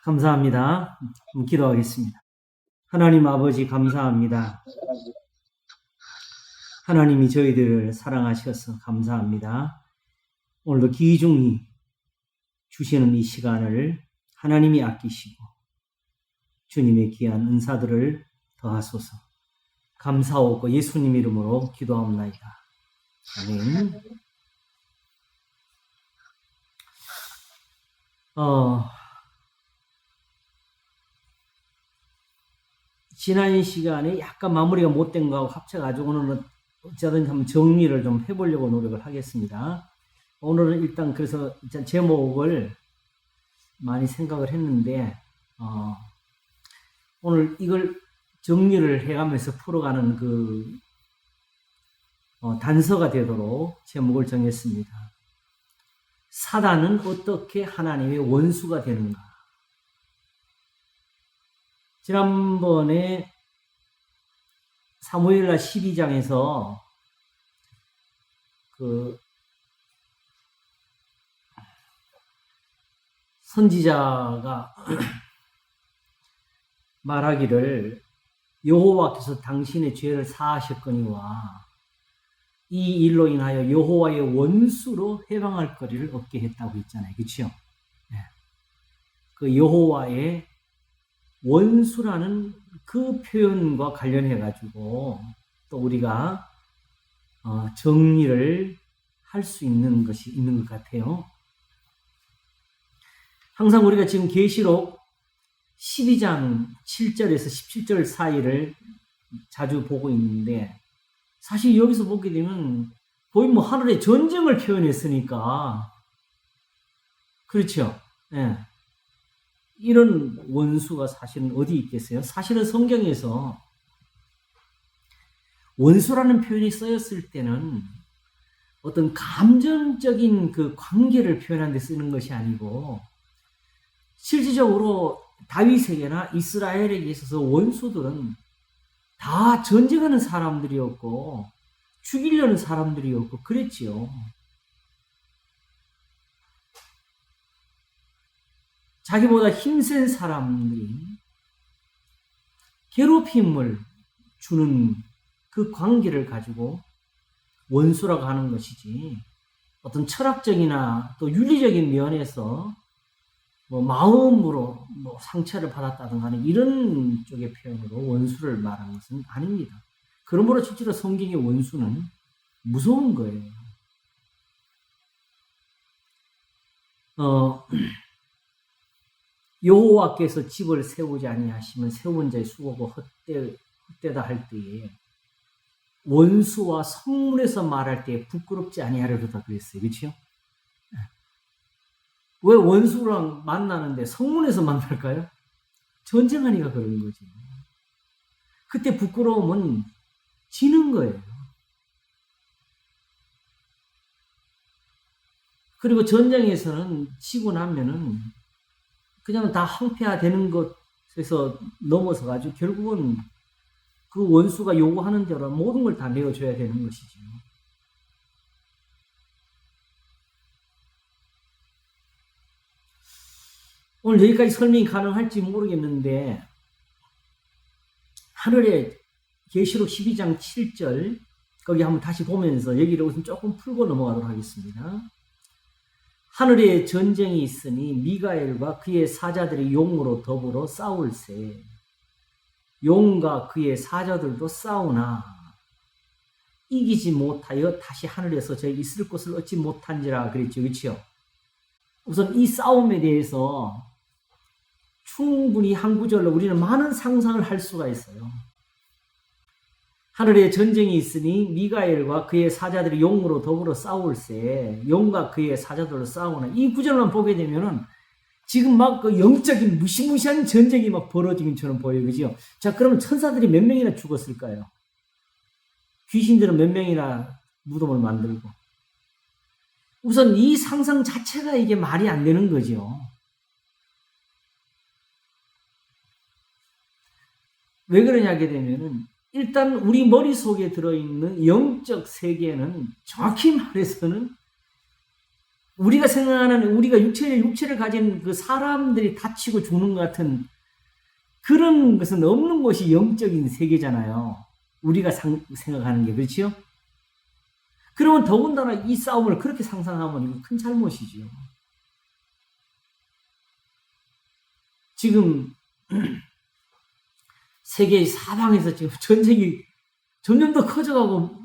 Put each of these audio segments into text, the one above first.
감사합니다. 기도하겠습니다. 하나님 아버지 감사합니다. 하나님이 저희들을 사랑하셔서 감사합니다. 오늘도 귀중히 주시는 이 시간을 하나님이 아끼시고 주님의 귀한 은사들을 더하소서. 감사하고 예수님 이름으로 기도합니다. 아멘. 지난 시간에 약간 마무리가 못된 거하고 합쳐가지고 오늘은 어쩌든 한번 정리를 좀 해보려고 노력을 하겠습니다. 오늘은 일단 그래서 제목을 많이 생각을 했는데 오늘 이걸 정리를 해가면서 풀어가는 그 단서가 되도록 제목을 정했습니다. 사단은 어떻게 하나님의 원수가 되는가? 지난번에 사무엘하 12장에서 그 선지자가 말하기를 여호와께서 당신의 죄를 사하셨거니와 이 일로 인하여 여호와의 원수로 해방할 거리를 얻게 했다고 했잖아요. 그렇죠? 네. 그 여호와의 원수라는 그 표현과 관련해 가지고 또 우리가 정리를 할 수 있는 것이 있는 것 같아요. 항상 우리가 지금 계시록 12장 7절에서 17절 사이를 자주 보고 있는데 사실 여기서 보게 되면 거의 뭐 하늘의 전쟁을 표현했으니까 그렇죠. 네. 이런 원수가 사실은 어디 있겠어요? 사실은 성경에서 원수라는 표현이 쓰였을 때는 어떤 감정적인 그 관계를 표현하는 데 쓰는 것이 아니고 실질적으로 다윗에게나 이스라엘에게 있어서 원수들은 다 전쟁하는 사람들이었고 죽이려는 사람들이었고 그랬지요. 자기보다 힘센 사람들이 괴롭힘을 주는 그 관계를 가지고 원수라고 하는 것이지 어떤 철학적이나 또 윤리적인 면에서 뭐 마음으로 뭐 상처를 받았다든가 하는 이런 쪽의 표현으로 원수를 말하는 것은 아닙니다. 그러므로 실제로 성경의 원수는 무서운 거예요. 여호와께서 집을 세우지 아니하시면 세운 자의 수고가 헛되다 할 때에 원수와 성문에서 말할 때 부끄럽지 아니하리로다 그랬어요. 그렇죠? 왜 원수랑 만나는데 성문에서 만날까요? 전쟁하니까 그런 거지. 그때 부끄러움은 지는 거예요. 그리고 전쟁에서는 지고 나면은 그냥 다 황폐화되는 것에서 넘어서 가지고 결국은 그 원수가 요구하는 대로 모든 걸 다 내어줘야 되는 것이죠. 오늘 여기까지 설명이 가능할지 모르겠는데 하늘의 계시록 12장 7절 거기 한번 다시 보면서 여기를 우선 조금 풀고 넘어가도록 하겠습니다. 하늘에 전쟁이 있으니 미가엘과 그의 사자들이 용으로 더불어 싸울세. 용과 그의 사자들도 싸우나 이기지 못하여 다시 하늘에서 저희 있을 곳을 얻지 못한지라 그랬죠. 그렇죠? 우선 이 싸움에 대해서 충분히 한 구절로 우리는 많은 상상을 할 수가 있어요. 하늘에 전쟁이 있으니 미가엘과 그의 사자들이 용으로 더불어 싸울세. 용과 그의 사자들로 싸우나. 이 구절만 보게 되면은 지금 막 그 영적인 무시무시한 전쟁이 막 벌어지는 것처럼 보여요. 그죠? 자, 그러면 천사들이 몇 명이나 죽었을까요? 귀신들은 몇 명이나 무덤을 만들고. 우선 이 상상 자체가 이게 말이 안 되는 거죠. 왜 그러냐 하게 되면은 일단 우리 머릿속에 들어있는 영적 세계는 정확히 말해서는 우리가 생각하는 우리가 육체를 가진 그 사람들이 다치고 죽는 것 같은 그런 것은 없는 것이 영적인 세계잖아요. 우리가 생각하는 게 그렇지요? 그러면 더군다나 이 싸움을 그렇게 상상하면 이거 큰 잘못이죠. 지금 세계 사방에서 지금 전쟁이 점점 더 커져가고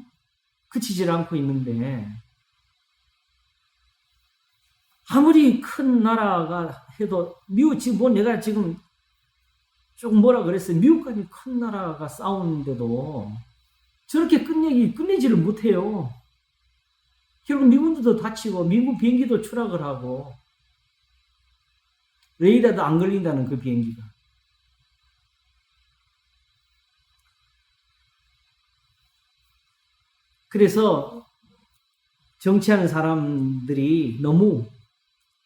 그치질 않고 있는데 아무리 큰 나라가 해도 미국 지금 뭐 내가 지금 조금 뭐라 그랬어요. 미국까지 큰 나라가 싸우는데도 저렇게 끝내지를 못해요. 결국 미군들도 다치고 미국 비행기도 추락을 하고 레이더도 안 걸린다는 그 비행기가. 그래서 정치하는 사람들이 너무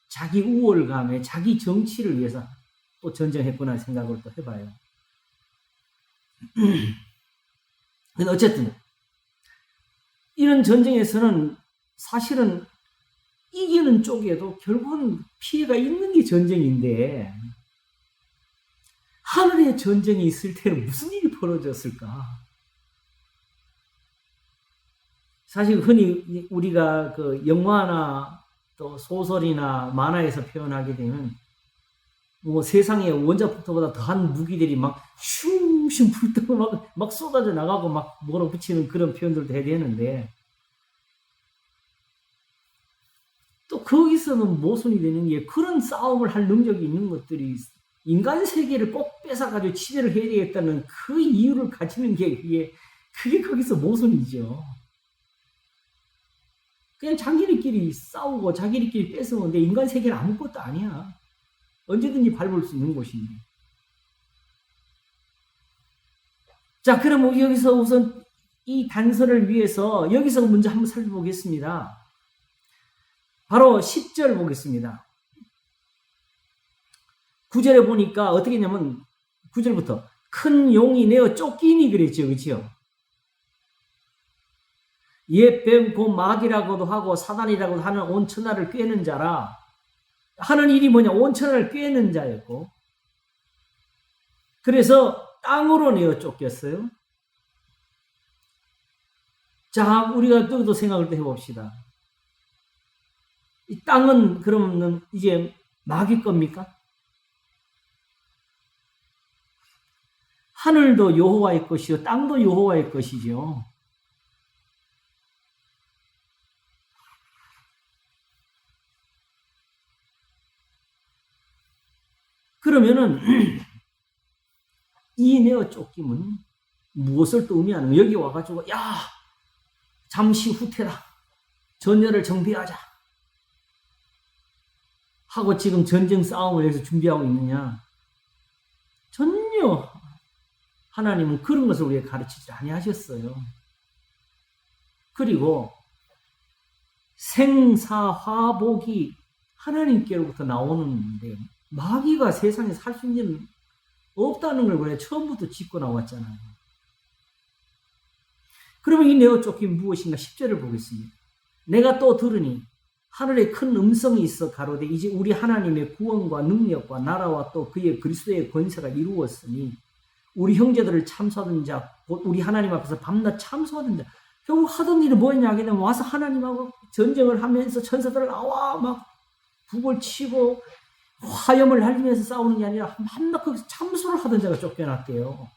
자기 우월감에 자기 정치를 위해서 또 전쟁했구나 생각을 또 해봐요. 근데 어쨌든 이런 전쟁에서는 사실은 이기는 쪽에도 결국은 피해가 있는 게 전쟁인데 하늘에 전쟁이 있을 때는 무슨 일이 벌어졌을까? 사실 흔히 우리가 그 영화나 또 소설이나 만화에서 표현하게 되면 뭐 세상에 원자폭탄보다 더한 무기들이 막 슝슝 불떠고 막 쏟아져 나가고 막 몰아붙이는 그런 표현들도 해야 되는데 또 거기서는 모순이 되는 게 그런 싸움을 할 능력이 있는 것들이 인간 세계를 꼭 뺏어가지고 치료를 해야 되겠다는 그 이유를 가지는 게 그게 거기서 모순이죠. 그냥 자기들끼리 싸우고 자기들끼리 뺏어오는데 인간 세계는 아무것도 아니야. 언제든지 밟을 수 있는 곳인데. 자, 그럼 여기서 우선 이 단서를 위해서 여기서 먼저 한번 살펴보겠습니다. 바로 10절 보겠습니다. 9절에 보니까 어떻게 했냐면 9절부터 큰 용이 내어 쫓기니 그랬죠. 그렇죠? 옛 뱀 곧 마귀라고도 하고 사단이라고도 하는 온 천하를 꿰는 자라. 하는 일이 뭐냐? 온 천하를 꿰는 자였고 그래서 땅으로 내어 쫓겼어요. 자, 우리가 또 생각을 또 해봅시다. 이 땅은 그러면 이제 마귀 겁니까? 하늘도 여호와의 것이요 땅도 여호와의 것이죠. 그러면은 이 내어 쫓김은 무엇을 또 의미하는 거예요? 여기 와가지고 야 잠시 후퇴다. 전열을 정비하자. 하고 지금 전쟁 싸움을 해서 준비하고 있느냐? 전혀 하나님은 그런 것을 우리에게 가르치지 아니하셨어요. 그리고 생사화복이 하나님께로부터 나오는데 마귀가 세상에 살 수 있는 없다는 걸 그래 처음부터 짚고 나왔잖아요. 그러면 이 내어 쫓김 무엇인가 10절을 보겠습니다. 내가 또 들으니 하늘에 큰 음성이 있어 가로되 이제 우리 하나님의 구원과 능력과 나라와 또 그의 그리스도의 권세가 이루었으니 우리 형제들을 참소하던 자 곧 우리 하나님 앞에서 밤낮 참소하던 자 결국 하던 일이 뭐였냐 하게 되면 와서 하나님하고 전쟁을 하면서 천사들을 나와 막 북을 치고 화염을 날리면서 싸우는 게 아니라 밤낮 거기서 참소를 하던 자가 쫓겨났대요.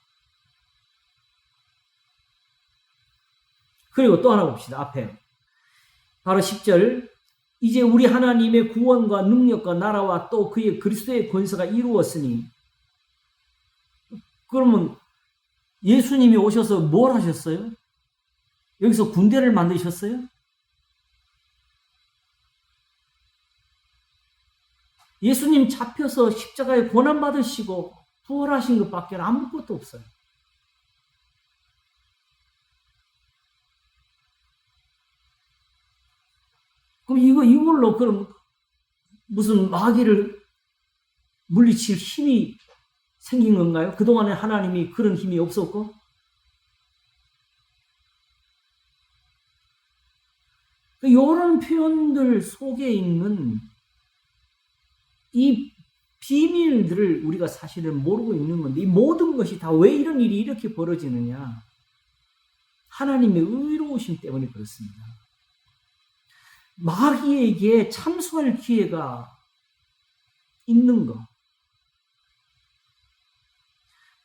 그리고 또 하나 봅시다. 앞에 바로 10절 이제 우리 하나님의 구원과 능력과 나라와 또 그의 그리스도의 권세가 이루었으니 그러면 예수님이 오셔서 뭘 하셨어요? 여기서 군대를 만드셨어요? 예수님 잡혀서 십자가에 고난받으시고 부활하신 것밖에 아무것도 없어요. 그럼 이걸로 그럼 무슨 마귀를 물리칠 힘이 생긴 건가요? 그동안에 하나님이 그런 힘이 없었고? 이런 표현들 속에 있는 이 비밀들을 우리가 사실은 모르고 있는 건데, 이 모든 것이 다 왜 이런 일이 이렇게 벌어지느냐? 하나님의 의로우심 때문에 그렇습니다. 마귀에게 참수할 기회가 있는 거.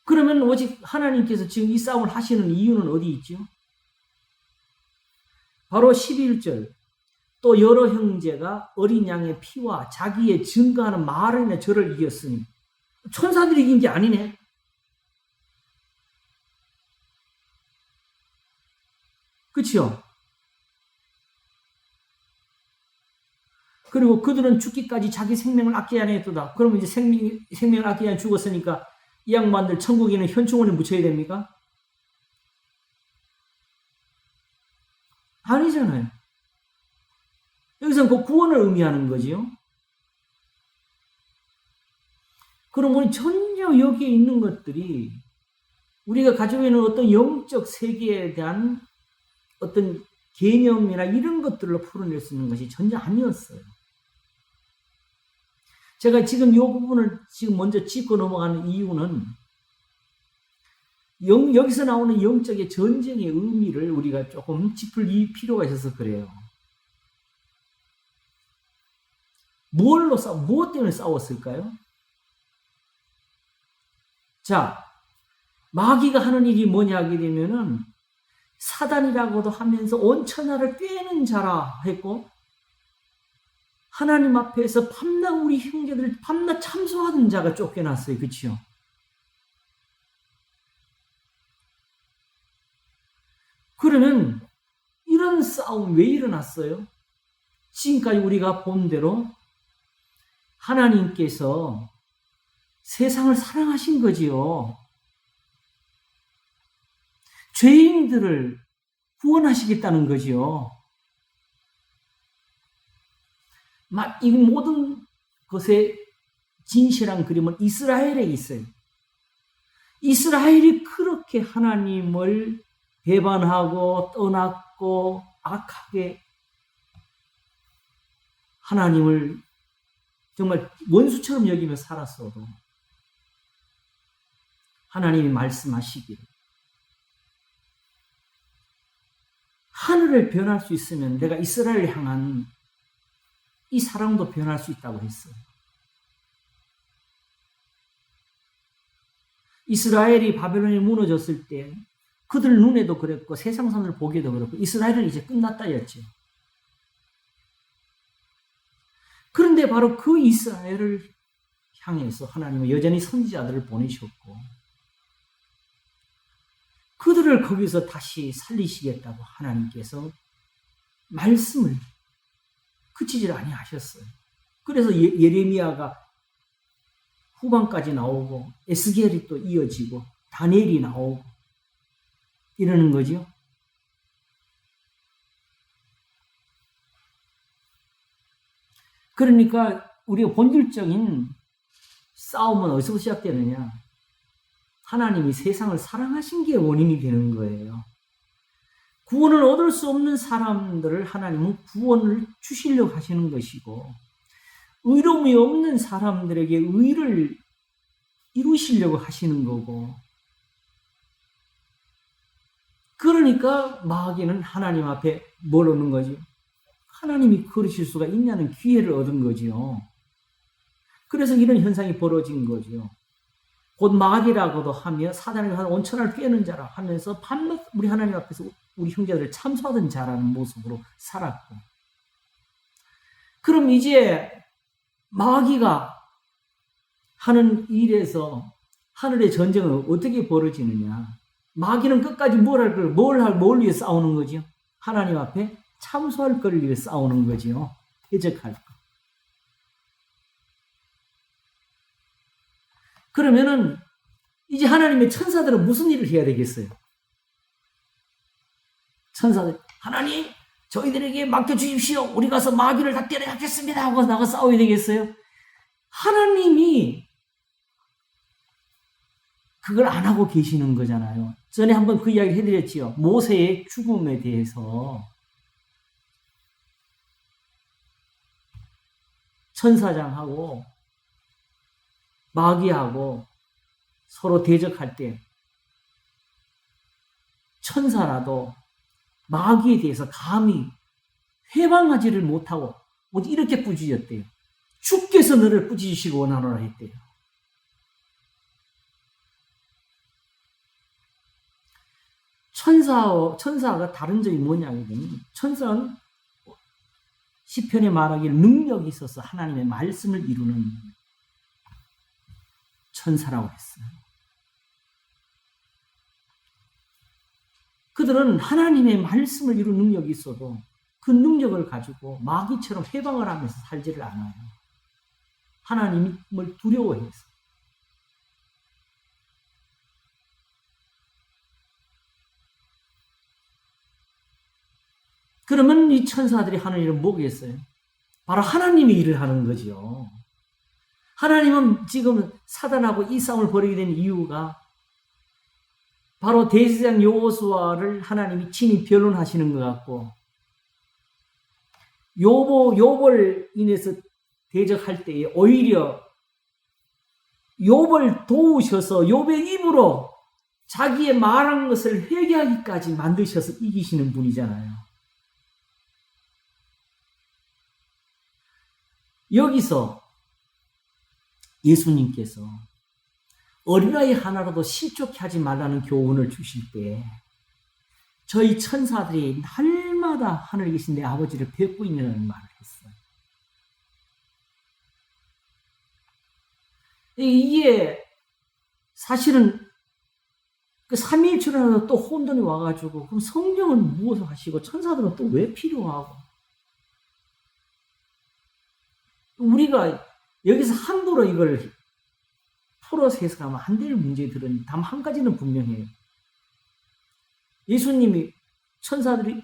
그러면 오직 하나님께서 지금 이 싸움을 하시는 이유는 어디 있죠? 바로 11절. 또 여러 형제가 어린 양의 피와 자기의 증거하는 말을 인해 저를 이겼으니. 천사들이 이긴 게 아니네. 그치요? 그리고 그들은 죽기까지 자기 생명을 아끼지 아니했도다. 그러면 이제 생명을 아끼지 않아 죽었으니까 이 양반들 천국에 있는 현충원에 묻혀야 됩니까? 아니잖아요. 여기서는 그 구원을 의미하는 거지요. 그러면 전혀 여기에 있는 것들이 우리가 가지고 있는 어떤 영적 세계에 대한 어떤 개념이나 이런 것들로 풀어낼 수 있는 것이 전혀 아니었어요. 제가 지금 이 부분을 지금 먼저 짚고 넘어가는 이유는 여기서 나오는 영적의 전쟁의 의미를 우리가 조금 짚을 필요가 있어서 그래요. 무엇 때문에 싸웠을까요? 자, 마귀가 하는 일이 뭐냐 하게 되면은 사단이라고도 하면서 온 천하를 꿰는 자라 했고, 하나님 앞에서 밤낮 우리 형제들을 밤낮 참소하던 자가 쫓겨났어요. 그치요? 그러면 이런 싸움 왜 일어났어요? 지금까지 우리가 본 대로 하나님께서 세상을 사랑하신 거지요. 죄인들을 구원하시겠다는 거지요. 이 모든 것의 진실한 그림은 이스라엘에 있어요. 이스라엘이 그렇게 하나님을 배반하고 떠났고 악하게 하나님을 정말 원수처럼 여기며 살았어도 하나님이 말씀하시기를 하늘을 변할 수 있으면 내가 이스라엘을 향한 이 사랑도 변할 수 있다고 했어요. 이스라엘이 바벨론에 무너졌을 때 그들 눈에도 그랬고 세상선을 보기에도 그렇고 이스라엘은 이제 끝났다였죠. 그런데 바로 그 이스라엘을 향해서 하나님은 여전히 선지자들을 보내셨고 그들을 거기서 다시 살리시겠다고 하나님께서 말씀을 그치질 아니하셨어요. 그래서 예레미야가 후반까지 나오고 에스겔이 또 이어지고 다니엘이 나오고 이러는 거죠. 그러니까 우리가 본질적인 싸움은 어디서 시작되느냐? 하나님이 세상을 사랑하신 게 원인이 되는 거예요. 구원을 얻을 수 없는 사람들을 하나님은 구원을 주시려고 하시는 것이고 의로움이 없는 사람들에게 의를 이루시려고 하시는 거고 그러니까 마귀는 하나님 앞에 뭘 얻는 거지? 하나님이 그러실 수가 있냐는 기회를 얻은 거지요. 그래서 이런 현상이 벌어진 거죠. 곧 마귀라고도 하며 사단이 온천을 꿰는 자라 하면서 밤낮 우리 하나님 앞에서 우리 형제들을 참소하던 자라는 모습으로 살았고 그럼 이제 마귀가 하는 일에서 하늘의 전쟁은 어떻게 벌어지느냐? 마귀는 끝까지 뭘 위해 싸우는 거죠? 하나님 앞에 참소할 것을 위해 싸우는 거죠. 대적할 것. 그러면은 이제 하나님의 천사들은 무슨 일을 해야 되겠어요? 천사들, 하나님, 저희들에게 맡겨주십시오. 우리 가서 마귀를 다 때려잡겠습니다. 하고 나가 싸워야 되겠어요? 하나님이 그걸 안 하고 계시는 거잖아요. 전에 한번 그 이야기 해드렸지요. 모세의 죽음에 대해서 천사장하고 마귀하고 서로 대적할 때 천사라도 마귀에 대해서 감히 회방하지를 못하고 이렇게 꾸짖었대요. 주께서 너를 꾸짖으시고 원하노라 했대요. 천사가 다른 점이 뭐냐면 천사는 시편에 말하기를 능력이 있어서 하나님의 말씀을 이루는 천사라고 했어요. 그들은 하나님의 말씀을 이루는 능력이 있어도 그 능력을 가지고 마귀처럼 회방을 하면서 살지를 않아요. 하나님을 두려워해서. 그러면 이 천사들이 하는 일은 뭐겠어요? 바로 하나님의 일을 하는 거죠. 하나님은 지금 사단하고 이 싸움을 벌이게 된 이유가 바로 대제사장 여호수아를 하나님이 친히 변론하시는 것 같고 욥을 인해서 대적할 때에 오히려 욥을 도우셔서 욥의 입으로 자기의 말한 것을 회개하기까지 만드셔서 이기시는 분이잖아요. 여기서 예수님께서 어린아이 하나라도 실족해 하지 말라는 교훈을 주실 때 저희 천사들이 날마다 하늘에 계신 내 아버지를 뵙고 있는 말을 했어요. 이게 사실은 그 삼위일체론에서 또 혼돈이 와가지고 그럼 성령은 무엇을 하시고 천사들은 또 왜 필요하고 우리가 여기서 함부로 이걸 풀어서 해석하면 안 될 문제들은 단 한 가지는 분명해요. 예수님이 천사들이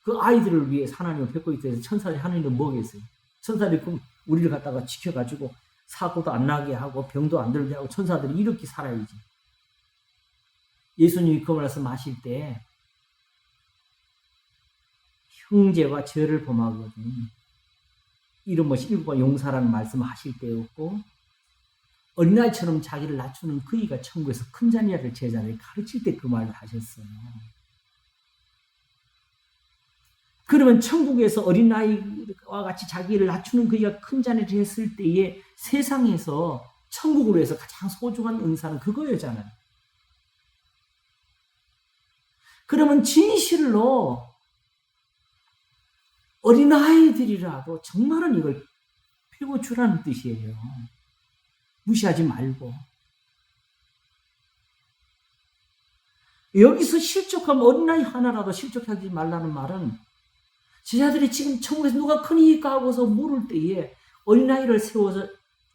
그 아이들을 위해 하나님을 뵙고 있다 해서 천사들이 하는 일은 뭐겠어요? 천사들이 그럼 우리를 갖다가 지켜가지고 사고도 안 나게 하고 병도 안 들게 하고 천사들이 이렇게 살아야지. 예수님이 그 말씀하실 때 형제와 죄를 범하거든 이런 것이 일곱번 용서라는 말씀을 하실 때였고 어린아이처럼 자기를 낮추는 그이가 천국에서 큰 자녀를 제자를 가르칠 때 그 말을 하셨어요. 그러면 천국에서 어린아이와 같이 자기를 낮추는 그이가 큰 자녀를 했을 때에 세상에서 천국으로 해서 가장 소중한 은사는 그거였잖아요. 그러면 진실로 어린아이들이라도 정말은 이걸 펴고주라는 뜻이에요. 무시하지 말고. 여기서 실족하면 어린아이 하나라도 실족하지 말라는 말은 제자들이 지금 천국에서 누가 크니까 하고서 물을 때에 어린아이를 세워서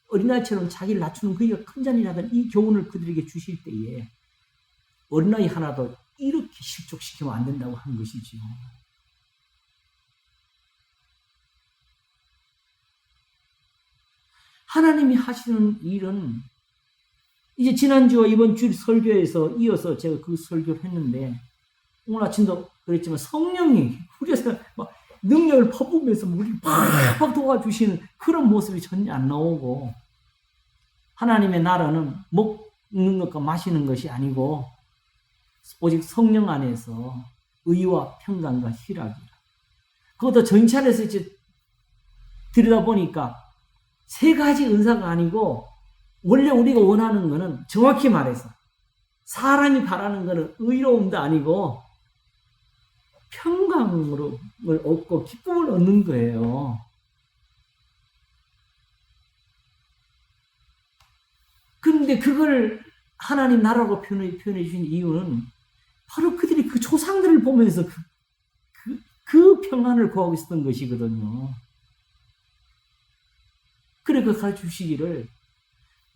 어린아이처럼 자기를 낮추는 그이가 큰 자니라던 이 교훈을 그들에게 주실 때에 어린아이 하나도 이렇게 실족시키면 안 된다고 하는 것이지요. 하나님이 하시는 일은 이제 지난주와 이번 주 설교에서 이어서 제가 그 설교를 했는데 오늘 아침도 그랬지만 성령이 우리에서 막 능력을 퍼부으면서 우리를 팍팍 도와주시는 그런 모습이 전혀 안 나오고 하나님의 나라는 먹는 것과 마시는 것이 아니고 오직 성령 안에서 의와 평강과 희락이라. 그것도 전찰에서 이제 들여다보니까 세 가지 은사가 아니고 원래 우리가 원하는 것은 정확히 말해서 사람이 바라는 것은 의로움도 아니고 평강을 얻고 기쁨을 얻는 거예요. 그런데 그걸 하나님 나라로 표현해 주신 이유는 바로 그들이 그 조상들을 보면서 그 평안을 구하고 있었던 것이거든요. 그래 그 가르쳐주시기를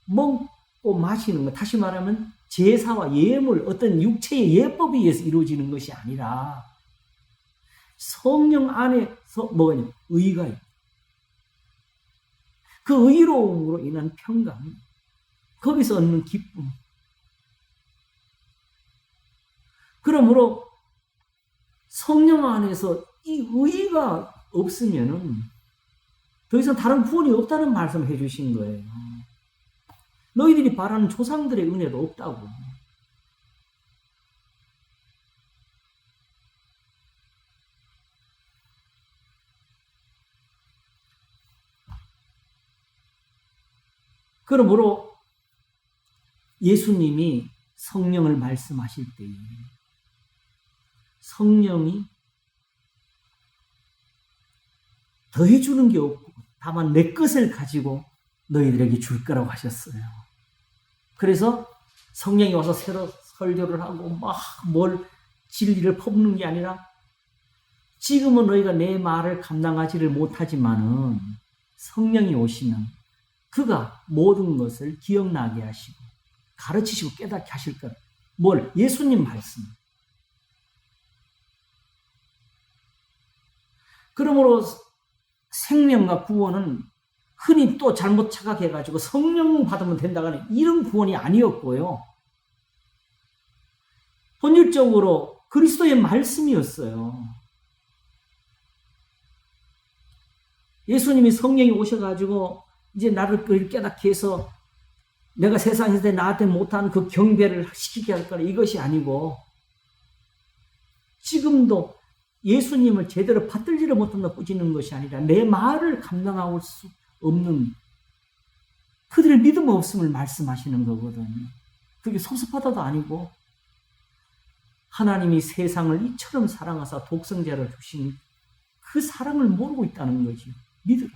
먹고 마시는 것, 다시 말하면 제사와 예물, 어떤 육체의 예법에 의해서 이루어지는 것이 아니라 성령 안에서 뭐가 의가 있고 그 의로움으로 인한 평강, 거기서 얻는 기쁨. 그러므로 성령 안에서 이 의가 없으면은 더 이상 다른 구원이 없다는 말씀을 해주신 거예요. 너희들이 바라는 조상들의 은혜도 없다고. 그러므로 예수님이 성령을 말씀하실 때에 성령이 더해주는 게 없고 다만 내 것을 가지고 너희들에게 줄 거라고 하셨어요. 그래서 성령이 와서 새로 설교를 하고 막 뭘 진리를 퍼붓는 게 아니라 지금은 너희가 내 말을 감당하지를 못하지만은 성령이 오시면 그가 모든 것을 기억나게 하시고 가르치시고 깨닫게 하실 거라. 뭘? 예수님 말씀. 그러므로 생명과 구원은 흔히 또 잘못 착각해가지고 성령 받으면 된다는 이런 구원이 아니었고요. 본질적으로 그리스도의 말씀이었어요. 예수님이 성령이 오셔가지고 이제 나를 깨닫게 해서 내가 세상에서 나한테 못한 그 경배를 시키게 할 거라 이것이 아니고 지금도 예수님을 제대로 받들지를 못한다 꾸짖는 것이 아니라 내 말을 감당할 수 없는 그들의 믿음 없음을 말씀하시는 거거든요. 그게 섭섭하다도 아니고 하나님이 세상을 이처럼 사랑하사 독생자를 주신 그 사랑을 모르고 있다는 거지. 믿으라.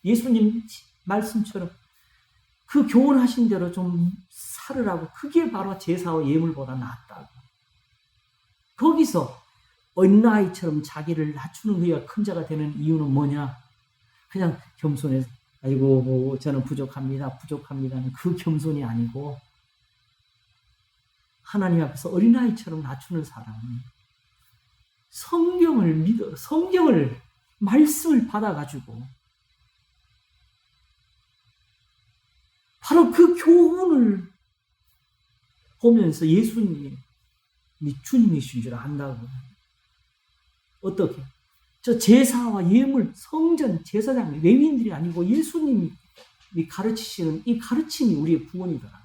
예수님 말씀처럼 그 교훈하신 대로 좀 살으라고. 그게 바로 제사와 예물보다 낫다고. 거기서 어린아이처럼 자기를 낮추는 그가 큰 자가 되는 이유는 뭐냐? 그냥 겸손해서 아이고 뭐 저는 부족합니다는 그 겸손이 아니고 하나님 앞에서 어린아이처럼 낮추는 사람은 성경을 믿어 성경을 말씀을 받아가지고 바로 그 교훈을 보면서 예수님이 주님이신 줄 안다고. 어떻게? 저 제사와 예물, 성전, 제사장, 레위인들이 아니고 예수님이 가르치시는 이 가르침이 우리의 구원이더라.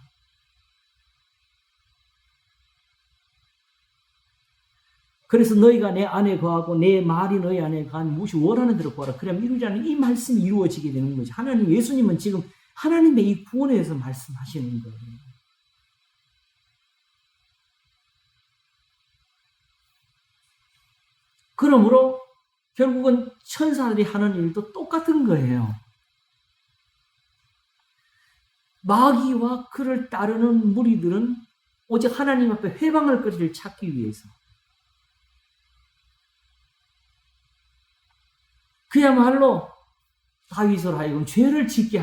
그래서 너희가 내 안에 거하고 내 말이 너희 안에 거하면 무엇이 원하는 대로 구하라. 그러면 이루자는 이 말씀이 이루어지게 되는 거지. 하나님, 예수님은 지금 하나님의 이 구원에 대해서 말씀하시는 거예요. 그러므로 결국은 천사들이 하는 일도 똑같은 거예요. 마귀와 그를 따르는 무리들은 오직 하나님 앞에 회방할 거리를 찾기 위해서 그야말로 다윗을 하여금 죄를 짓게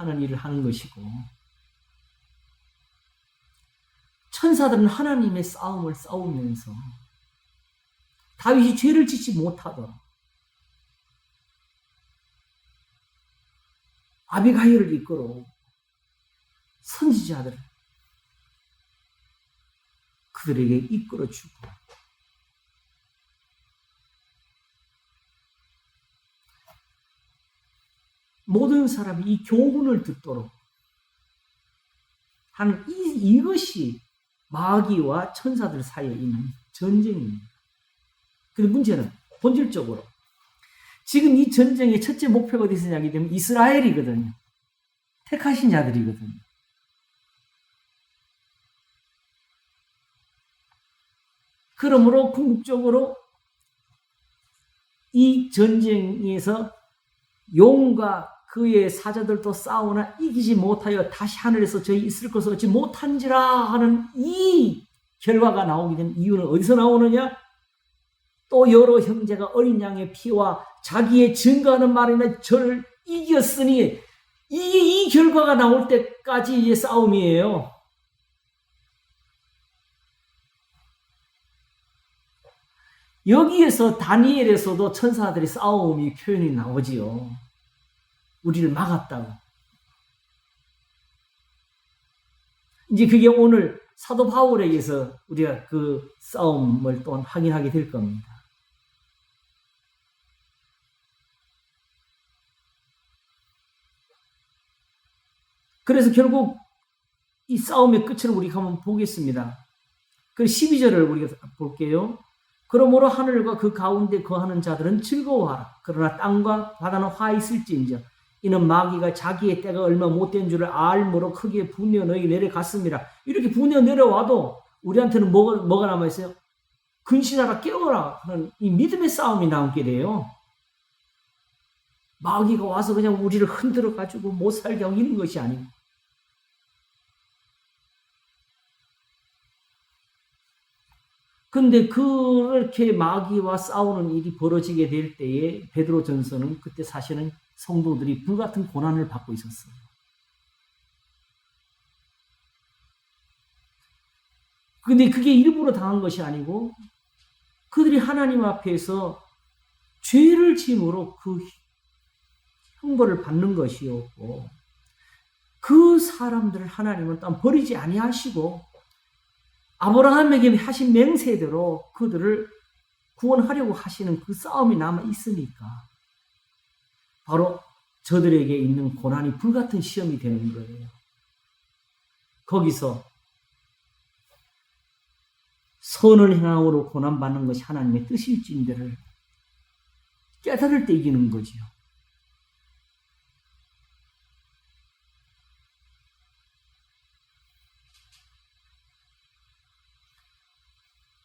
하는 일을 하는 것이고 천사들은 하나님의 싸움을 싸우면서 다윗이 죄를 짓지 못하도록 아비가일을 이끌어 선지자들을 그들에게 이끌어주고 모든 사람이 이 교훈을 듣도록 하는 이것이 마귀와 천사들 사이에 있는 전쟁입니다. 근데 문제는 본질적으로 지금 이 전쟁의 첫째 목표가 어디서 이야기되면 이스라엘이거든요. 택하신 자들이거든요. 그러므로 궁극적으로 이 전쟁에서 용과 그의 사자들도 싸우나 이기지 못하여 다시 하늘에서 저희 있을 것을 얻지 못한지라 하는 이 결과가 나오게 된 이유는 어디서 나오느냐? 또 여러 형제가 어린 양의 피와 자기의 증거하는 말이나 저를 이겼으니 이 결과가 나올 때까지 이제 싸움이에요. 여기에서 다니엘에서도 천사들이 싸움이 표현이 나오지요. 우리를 막았다고. 이제 그게 오늘 사도 바울에게서 우리가 그 싸움을 또 확인하게 될 겁니다. 그래서 결국 이 싸움의 끝을 우리가 한번 보겠습니다. 그 12절을 우리가 볼게요. 그러므로 하늘과 그 가운데 거하는 자들은 즐거워하라. 그러나 땅과 바다는 화 있을지인저 이는 마귀가 자기의 때가 얼마 못된 줄을 알므로 크게 분여 너희 내려갔습니다. 이렇게 분여 내려와도 우리한테는 뭐가 남아있어요? 근신하라 깨어라 하는 이 믿음의 싸움이 남게 돼요. 마귀가 와서 그냥 우리를 흔들어 가지고 못 살게 하고 이런 것이 아니고, 근데 그렇게 마귀와 싸우는 일이 벌어지게 될 때에 베드로전서는 그때 사실은 성도들이 불같은 고난을 받고 있었어요. 근데 그게 일부러 당한 것이 아니고 그들이 하나님 앞에서 죄를 지음으로 그 형벌을 받는 것이었고, 그 사람들을 하나님은 또 버리지 아니하시고 아브라함에게 하신 맹세대로 그들을 구원하려고 하시는 그 싸움이 남아 있으니까 바로 저들에게 있는 고난이 불같은 시험이 되는 거예요. 거기서 선을 행함으로 고난받는 것이 하나님의 뜻일진대를 깨달을 때 이기는 거지요.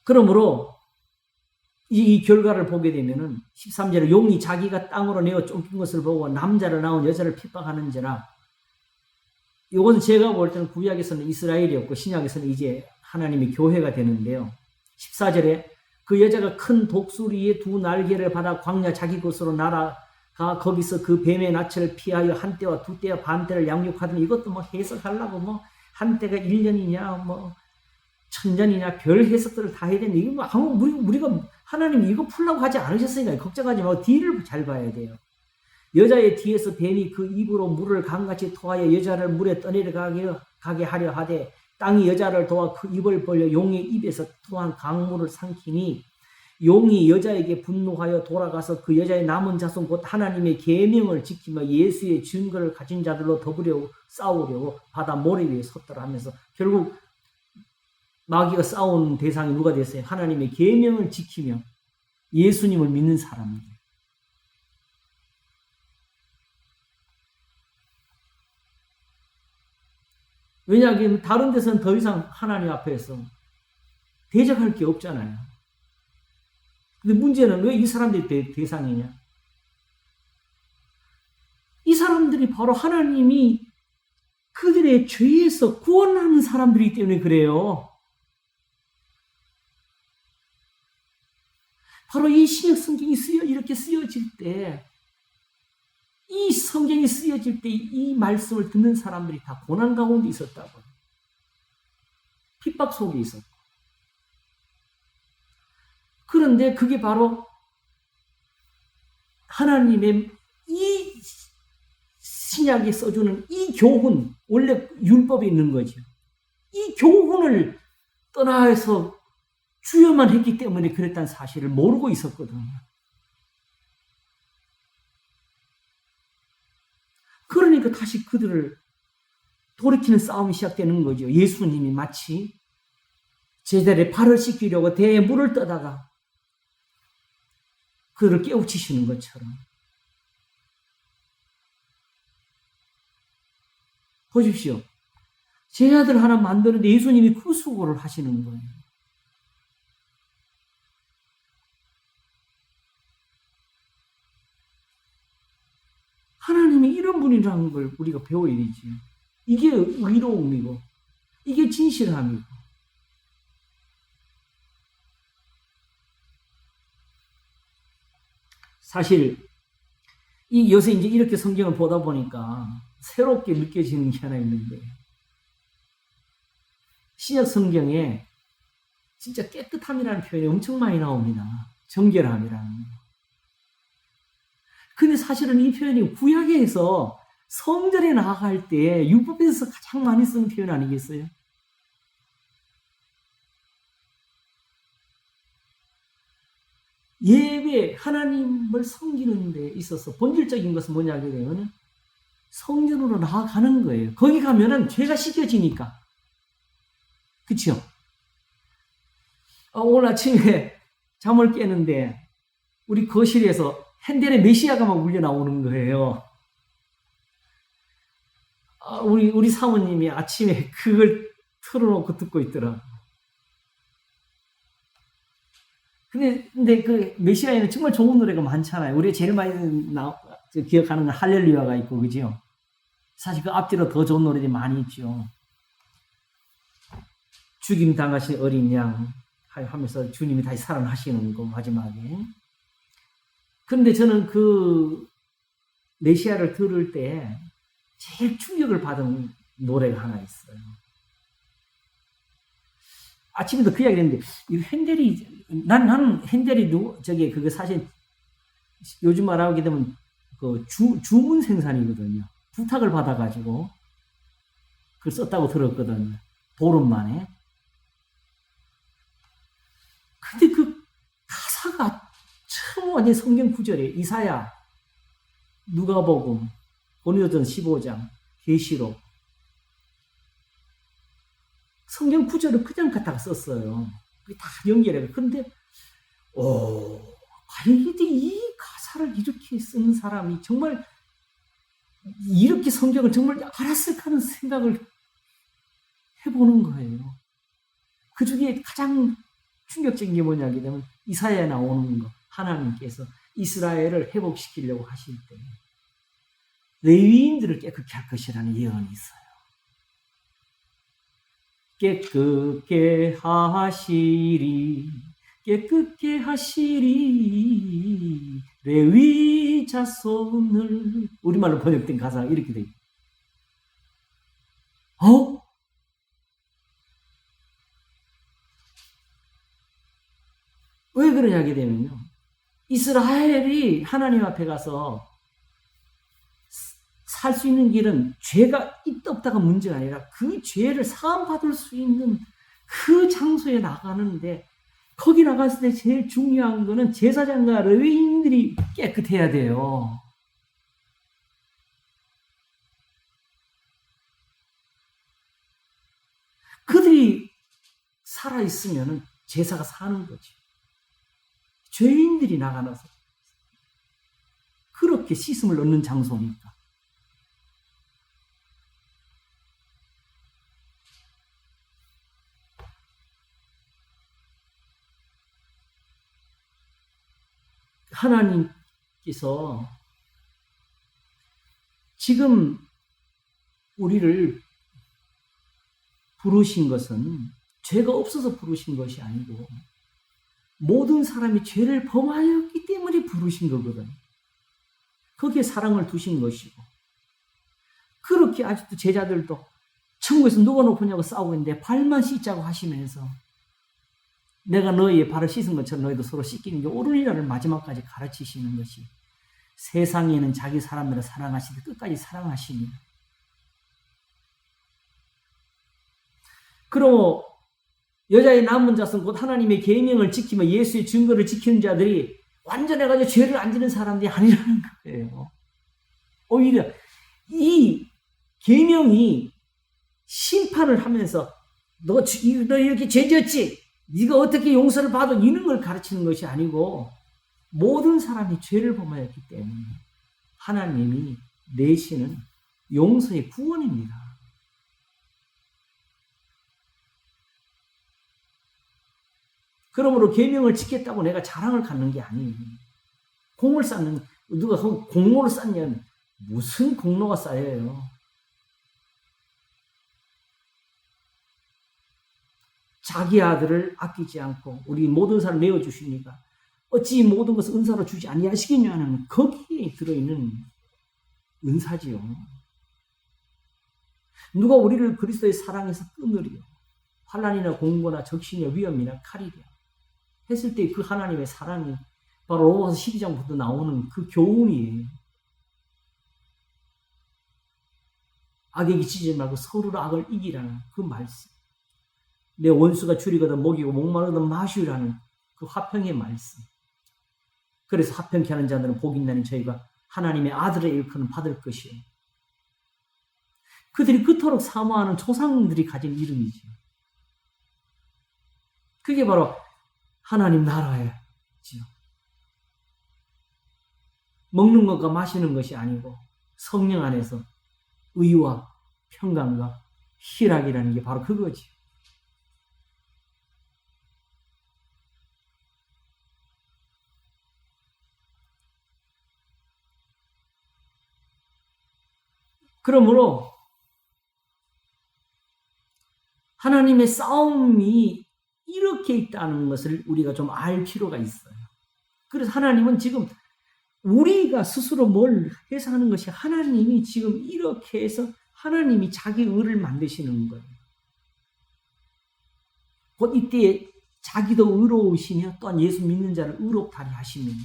그러므로 이 결과를 보게 되면은 13절에 용이 자기가 땅으로 내어 쫓긴 것을 보고 남자를 낳은 여자를 핍박하는지라. 이것은 제가 볼 때는 구약에서는 이스라엘이었고 신약에서는 이제 하나님의 교회가 되는데요. 14절에 그 여자가 큰 독수리의 두 날개를 받아 광야 자기 곳으로 날아가 거기서 그 뱀의 낯을 피하여 한때와 두때와 반때를 양육하더니, 이것도 뭐 해석하려고 뭐 한때가 1년이냐 뭐 1000년이냐 별 해석들을 다 해야 되는데, 이거 우리가 하나님이 이거 풀라고 하지 않으셨으니까 걱정하지 말고 뒤를 잘 봐야 돼요. 여자의 뒤에서 뱀이 그 입으로 물을 강같이 토하여 여자를 물에 떠내려가게 하려 하되 땅이 여자를 도와 그 입을 벌려 용의 입에서 토한 강물을 삼키니 용이 여자에게 분노하여 돌아가서 그 여자의 남은 자손 곧 하나님의 계명을 지키며 예수의 증거를 가진 자들로 더불어 싸우려고 바다 모래 위에 섰더라 하면서, 결국 마귀가 싸우는 대상이 누가 됐어요? 하나님의 계명을 지키며 예수님을 믿는 사람들. 왜냐하면 다른 데서는 더 이상 하나님 앞에서 대적할 게 없잖아요. 근데 문제는 왜 이 사람들이 대상이냐? 이 사람들이 바로 하나님이 그들의 죄에서 구원하는 사람들이기 때문에 그래요. 바로 이 신약 성경이 이렇게 쓰여질 때, 이 성경이 쓰여질 때 이 말씀을 듣는 사람들이 다 고난 가운데 있었다고. 핍박 속에 있었고. 그런데 그게 바로 하나님의 이 신약에 써주는 이 교훈, 원래 율법에 있는 거죠. 이 교훈을 떠나서 주여만 했기 때문에 그랬다는 사실을 모르고 있었거든요. 그러니까 다시 그들을 돌이키는 싸움이 시작되는 거죠. 예수님이 마치 제자들의 발을 씻기려고 대에 물을 떠다가 그들을 깨우치시는 것처럼. 보십시오. 제자들 하나 만드는데 예수님이 그 수고를 하시는 거예요. 하나님이 이런 분이라는 걸 우리가 배워야 되지. 이게 의로움이고, 이게 진실함이고. 사실 이 요새 이제 이렇게 성경을 보다 보니까 새롭게 느껴지는 게 하나 있는데, 신약 성경에 진짜 깨끗함이라는 표현이 엄청 많이 나옵니다. 정결함이라는 거. 근데 사실은 이 표현이 구약에서 성전에 나아갈 때 율법에서 가장 많이 쓰는 표현 아니겠어요? 예배, 하나님을 섬기는 데 있어서 본질적인 것은 뭐냐 하게 되면 성전으로 나아가는 거예요. 거기 가면은 죄가 씻겨지니까. 그쵸? 오늘 아침에 잠을 깨는데 우리 거실에서 핸델의 메시아가 막 울려 나오는 거예요. 우리 사모님이 아침에 그걸 틀어놓고 듣고 있더라. 근데 그 메시아에는 정말 좋은 노래가 많잖아요. 우리가 제일 많이 기억하는 건 할렐루야가 있고, 그죠? 사실 그 앞뒤로 더 좋은 노래들이 많이 있죠. 죽임 당하신 어린 양 하면서 주님이 다시 살아나시는 거 마지막에. 그런데 저는 그 메시아를 들을 때 제일 충격을 받은 노래가 하나 있어요. 아침에도 그 이야기 했는데, 이 핸델이, 나는 핸델이 그거 사실 요즘 말하게 되면 그 주문 생산이거든요. 부탁을 받아가지고 그걸 썼다고 들었거든요. 보름 만에. 근데 그 가사가 참 완전 성경 구절이에요. 이사야, 누가복음, 고린도전 15장, 계시록. 성경 구절을 그냥 갖다가 썼어요. 그게 다 연결해요. 근데, 과연 이 가사를 이렇게 쓰는 사람이 정말 이렇게 성경을 정말 알았을까 하는 생각을 해보는 거예요. 그 중에 가장 충격적인 게 뭐냐면 하면 이사야에 나오는 거. 하나님께서 이스라엘을 회복시키려고 하실 때 레위인들을 깨끗게 할 것이라는 예언이 있어요. 깨끗게 하시리 레위 자손을. 우리말로 번역된 가사가 이렇게 돼요. 왜 그러냐 하게 되면요, 이스라엘이 하나님 앞에 가서 살 수 있는 길은 죄가 있다 없다가 문제가 아니라 그 죄를 사함받을 수 있는 그 장소에 나가는데, 거기 나갔을 때 제일 중요한 거는 제사장과 레위인들이 깨끗해야 돼요. 그들이 살아있으면 제사가 사는 거지. 죄인들이 나가서 그렇게 씻음을 얻는 장소니까. 하나님께서 지금 우리를 부르신 것은 죄가 없어서 부르신 것이 아니고 모든 사람이 죄를 범하였기 때문에 부르신 거거든요. 거기에 사랑을 두신 것이고, 그렇게 아직도 제자들도 천국에서 누가 높으냐고 싸우고 있는데 발만 씻자고 하시면서 내가 너희의 발을 씻은 것처럼 너희도 서로 씻기는 게 옳으리라를 마지막까지 가르치시는 것이, 세상에는 자기 사람들을 사랑하시되 끝까지 사랑하시니. 그러므로 여자의 남은 자손 곧 하나님의 계명을 지키며 예수의 증거를 지키는 자들이 완전해가지고 죄를 안 지는 사람들이 아니라는 거예요. 오히려 이 계명이 심판을 하면서 너 이렇게 죄 지었지? 네가 어떻게 용서를 받아? 이런 걸 가르치는 것이 아니고, 모든 사람이 죄를 범하였기 때문에 하나님이 내시는 용서의 구원입니다. 그러므로 계명을 지켰다고 내가 자랑을 갖는 게 아니에요. 공을 쌓는, 누가 공로를 쌓냐면 무슨 공로가 쌓여요. 자기 아들을 아끼지 않고 우리 모든 사람을 내어주시니까 어찌 모든 것을 은사로 주지 아니하시겠냐는, 거기에 들어있는 은사지요. 누가 우리를 그리스도의 사랑에서 끊으리요? 환난이나 공고나 적신이나 위험이나 칼이랴 했을 때 그 하나님의 사랑이 바로 로마서 12장부터 나오는 그 교훈이에요. 악에게 지지 말고 서로를 악을 이기라는 그 말씀. 내 원수가 줄이거든 먹이고 목마르거든 마시라는 그 화평의 말씀. 그래서 화평케 하는 자들은 복이 있나니 저희가 하나님의 아들의 일컬음 받을 것이요. 그들이 그토록 사모하는 조상들이 가진 이름이죠. 그게 바로 하나님 나라예요. 먹는 것과 마시는 것이 아니고 성령 안에서 의와 평강과 희락이라는 게 바로 그거지. 그러므로 하나님의 싸움이 이렇게 있다는 것을 우리가 좀 알 필요가 있어요. 그래서 하나님은 지금 우리가 스스로 뭘 해서 하는 것이 하나님이 지금 이렇게 해서 하나님이 자기 의를 만드시는 거예요. 곧 이때에 자기도 의로우시며 또한 예수 믿는 자를 의롭다리 하십니다.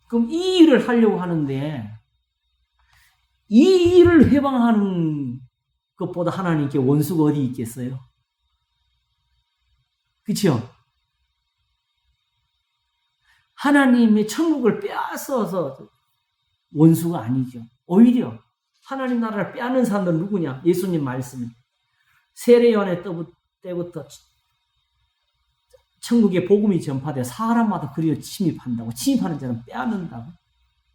그럼 이 일을 하려고 하는데 이 일을 해방하는 것보다 하나님께 원수가 어디 있겠어요? 그렇죠? 하나님의 천국을 빼앗아서 원수가 아니죠. 오히려 하나님 나라를 빼앗는 사람들은 누구냐? 예수님 말씀이 세례 요한의 때부터 천국의 복음이 전파돼 사람마다 그리어 침입한다고, 침입하는 자는 빼앗는다고.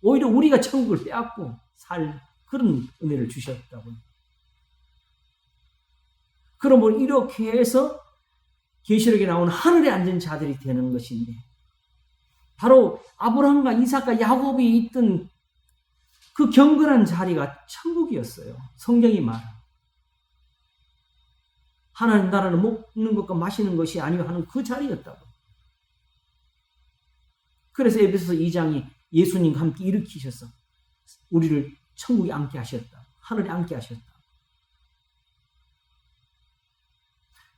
오히려 우리가 천국을 빼앗고 살 그런 은혜를 주셨다고. 그러면 이렇게 해서 계시록에 나오는 하늘에 앉은 자들이 되는 것인데, 바로 아브라함과 이삭과 야곱이 있던 그 경건한 자리가 천국이었어요. 성경이 말해요. 하나님 나라는 먹는 것과 마시는 것이 아니요 하는 그 자리였다고. 그래서 에베소서 2장이 예수님과 함께 일으키셔서 우리를 천국에 앉게 하셨다. 하늘에 앉게 하셨다.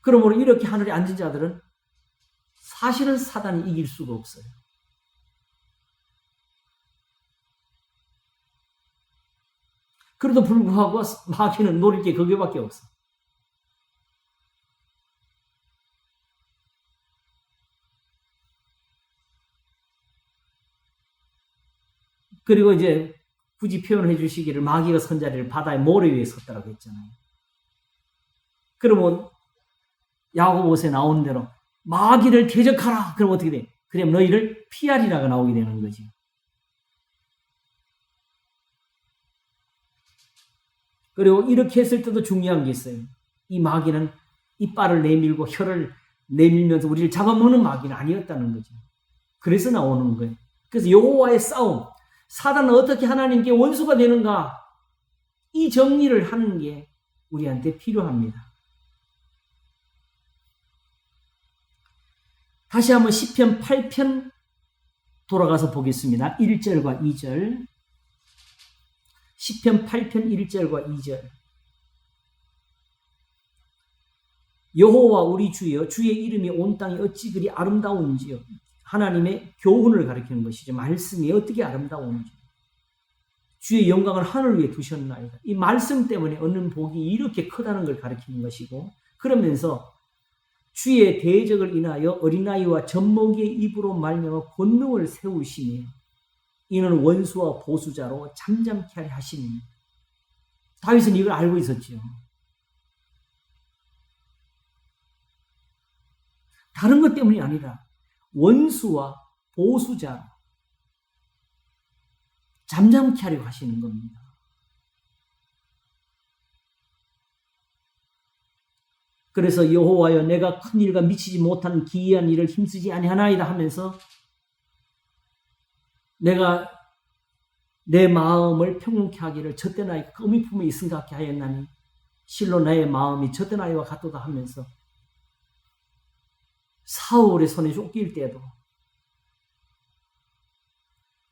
그러므로 이렇게 하늘에 앉은 자들은 사실은 사단이 이길 수가 없어요. 그래도 불구하고 마귀는 노릴 게 그게밖에 없어. 그리고 이제 굳이 표현해 주시기를 마귀가 선 자리를 바다의 모래 위에 섰다라고 했잖아요. 그러면 야고보서에 나온 대로 마귀를 대적하라. 그럼 어떻게 돼? 그럼 너희를 피하리라가 나오게 되는 거지. 그리고 이렇게 했을 때도 중요한 게 있어요. 이 마귀는 이빨을 내밀고 혀를 내밀면서 우리를 잡아먹는 마귀는 아니었다는 거죠. 그래서 나오는 거예요. 그래서 여호와의 싸움, 사단은 어떻게 하나님께 원수가 되는가, 이 정리를 하는 게 우리한테 필요합니다. 다시 한번 시편 8편 돌아가서 보겠습니다. 1절과 2절. 시편 8편 1절과 2절. 여호와 우리 주여, 주의 이름이 온 땅에 어찌 그리 아름다운지요. 하나님의 교훈을 가리키는 것이죠. 말씀이 어떻게 아름다운지. 주의 영광을 하늘 위에 두셨나이다. 이 말씀 때문에 얻는 복이 이렇게 크다는 걸 가리키는 것이고, 그러면서 주의 대적을 인하여 어린아이와 젖먹이의 입으로 말미암아 권능을 세우시며 이는 원수와 보수자로 잠잠케 하려 하시니. 다윗은 이걸 알고 있었지요. 다른 것 때문이 아니라 원수와 보수자로 잠잠케 하려고 하시는 겁니다. 그래서 여호와여, 내가 큰 일과 미치지 못한 기이한 일을 힘쓰지 아니하나이다 하면서 내가 내 마음을 평온케 하기를 젖된 아이가 어미 품에 있은 것 같게 하였나니 실로 나의 마음이 젖된 아이와 같도다 하면서 사울의 손에 쫓길 때도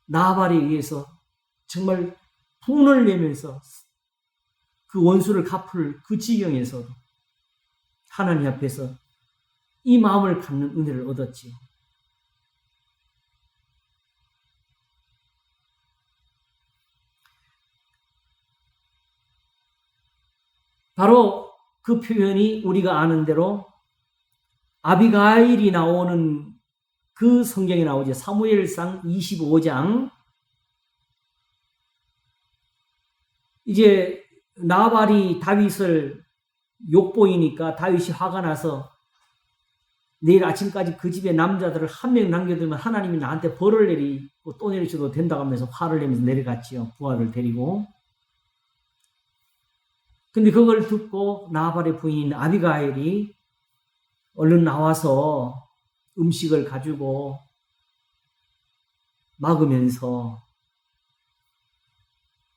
나발에 의해서 정말 분을 내면서 그 원수를 갚을 그 지경에서도 하나님 앞에서 이 마음을 갖는 은혜를 얻었지요. 바로 그 표현이 우리가 아는 대로 아비가일이 나오는 그 성경에 나오죠. 사무엘상 25장 이제 나발이 다윗을 욕보이니까 다윗이 화가 나서 내일 아침까지 그 집에 남자들을 한 명 남겨두면 하나님이 나한테 벌을 내리고 또 내리셔도 된다고 하면서 화를 내면서 내려갔지요. 부하를 데리고. 근데 그걸 듣고 나발의 부인인 아비가일이 얼른 나와서 음식을 가지고 막으면서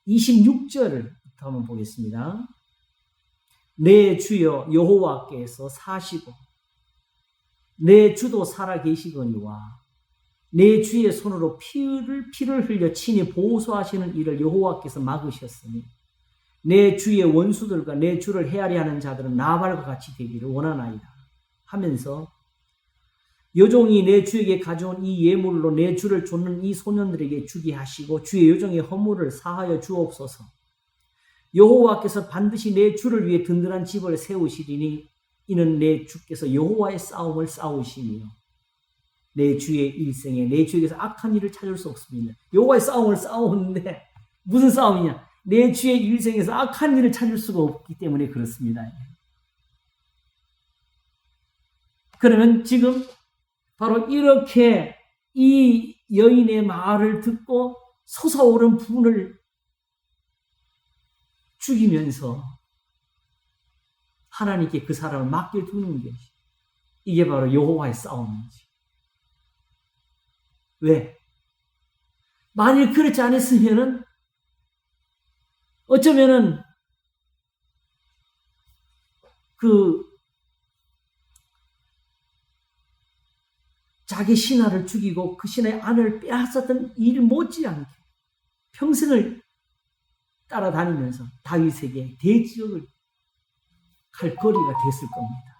26절부터 한번 보겠습니다. 내 주여 여호와께서 사시고 내 주도 살아 계시거니와 내 주의 손으로 피를 흘려 친히 보호하시는 일을 여호와께서 막으셨으니 내 주의 원수들과 내 주를 헤아려 하는 자들은 나발과 같이 되기를 원하나이다 하면서 여종이 내 주에게 가져온 이 예물로 내 주를 좇는 이 소년들에게 주게 하시고 주의 여종의 허물을 사하여 주옵소서. 여호와께서 반드시 내 주를 위해 든든한 집을 세우시리니 이는 내 주께서 여호와의 싸움을 싸우시며 내 주의 일생에 내 주에게서 악한 일을 찾을 수 없습니다. 여호와의 싸움을 싸우는데 무슨 싸움이냐? 내 주의 일생에서 악한 일을 찾을 수가 없기 때문에 그렇습니다. 그러면 지금 바로 이렇게 이 여인의 말을 듣고 솟아오른 분을 죽이면서 하나님께 그 사람을 맡겨두는 것이 이게 바로 여호와의 싸움이지. 왜? 만일 그렇지 않았으면은 어쩌면은 자기 신하를 죽이고 그 신하의 아내를 빼앗았던 일 못지않게 평생을 따라다니면서 다윗에게 대적을 할 거리가 됐을 겁니다.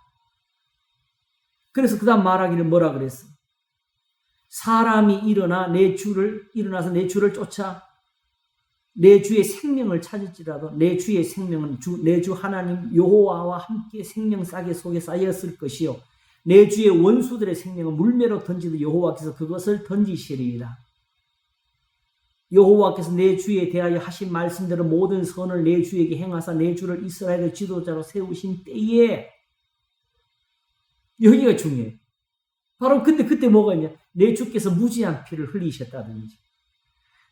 그래서 그 다음 말하기를 뭐라 그랬어? 사람이 일어나서 내 주를 쫓아 내 주의 생명을 찾을지라도 내 주의 생명은 내 주 하나님 여호와와 함께 생명싸개 속에 쌓였을 것이요 내 주의 원수들의 생명은 물매로 던지듯 여호와께서 그것을 던지시리이다. 여호와께서 내 주에 대하여 하신 말씀대로 모든 선을 내 주에게 행하사 내 주를 이스라엘의 지도자로 세우신 때에 여기가 중요해요. 바로 근데 그때 뭐가 있냐? 내 주께서 무지한 피를 흘리셨다든지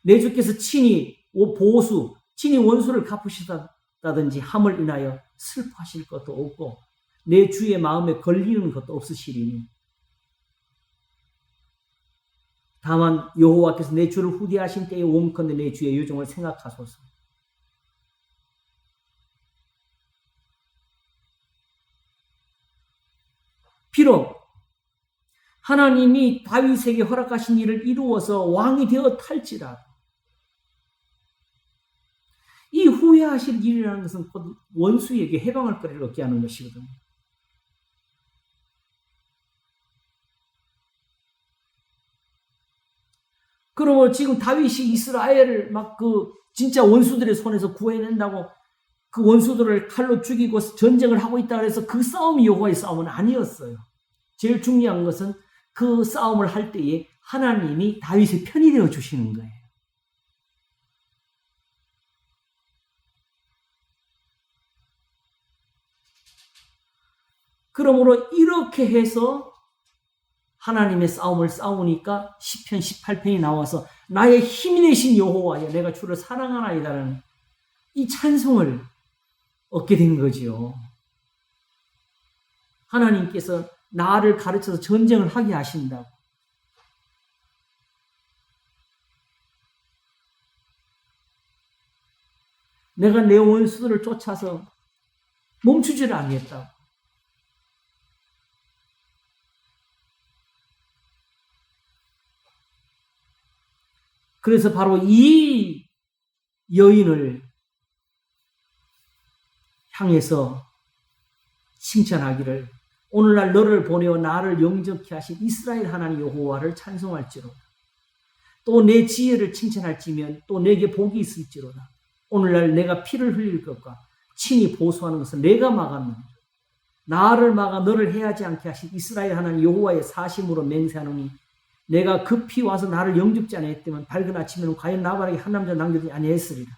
내 주께서 친히 원수를 갚으셨다든지 함을 인하여 슬퍼하실 것도 없고 내 주의 마음에 걸리는 것도 없으시리니 다만 여호와께서 내 주를 후대하신 때에 원컨대 내 주의 여종을 생각하소서. 비록 하나님이 다윗에게 허락하신 일을 이루어서 왕이 되어 탈지라도 이 후회하실 일이라는 것은 곧 원수에게 해방할 거리를 얻게 하는 것이거든요. 그러면 지금 다윗이 이스라엘을 진짜 원수들의 손에서 구해낸다고 그 원수들을 칼로 죽이고 전쟁을 하고 있다 그래서 그 싸움이 여호와의 싸움은 아니었어요. 제일 중요한 것은 그 싸움을 할 때에 하나님이 다윗의 편이 되어 주시는 거예요. 그러므로 이렇게 해서 하나님의 싸움을 싸우니까 시편 18편이 나와서 나의 힘이 되신 여호와여 내가 주를 사랑하나이다라는 이 찬송을 얻게 된 거지요. 하나님께서 나를 가르쳐서 전쟁을 하게 하신다고. 내가 내 원수들을 쫓아서 멈추지를 않겠다고. 그래서 바로 이 여인을 향해서 칭찬하기를 오늘날 너를 보내어 나를 영접케 하신 이스라엘 하나님 여호와를 찬송할지로다. 또 내 지혜를 칭찬할지면 또 내게 복이 있을지로다. 오늘날 내가 피를 흘릴 것과 친히 보수하는 것은 내가 막았느니라. 나를 막아 너를 해하지 않게 하신 이스라엘 하나님 여호와의 사심으로 맹세하노니 내가 급히 와서 나를 영접지 아니했다면 밝은 아침에는 과연 나발에게 한 남자 남겨두지 아니했으리라.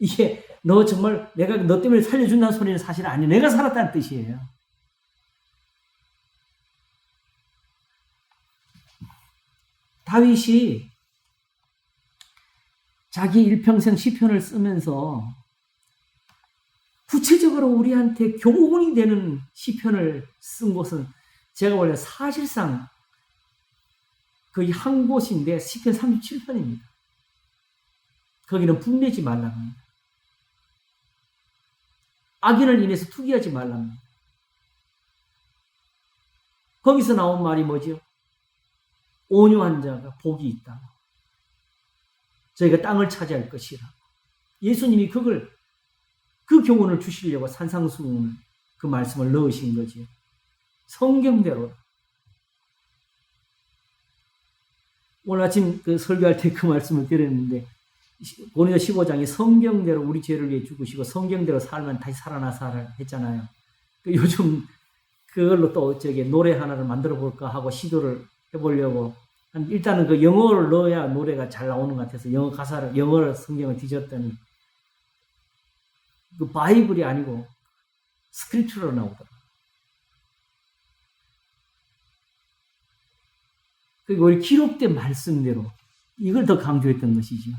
이게 너 정말 내가 너 때문에 살려준다는 소리는 사실 아니에요. 내가 살았다는 뜻이에요. 다윗이 자기 일평생 시편을 쓰면서 구체적으로 우리한테 교훈이 되는 시편을 쓴 곳은 제가 원래 사실상 거의 한 곳인데 시편 37편입니다. 거기는 분내지 말랍니다. 악인을 인해서 투기하지 말랍니다. 거기서 나온 말이 뭐죠? 온유한 자가 복이 있다. 저희가 땅을 차지할 것이라. 예수님이 그 교훈을 주시려고 산상수훈을 그 말씀을 넣으신 거지. 성경대로. 오늘 아침 그 설교할 때 그 말씀을 드렸는데 고린도 15장에 성경대로 우리 죄를 위해 죽으시고 성경대로 살면 다시 살아나서 했잖아요. 요즘 그걸로 또 노래 하나를 만들어 볼까 하고 시도를 해보려고 일단은 그 영어를 넣어야 노래가 잘 나오는 것 같아서 영어 성경을 뒤졌더니 그 바이블이 아니고 스크립처로 나오더라고요. 그리고 우리 기록된 말씀대로 이걸 더 강조했던 것이죠.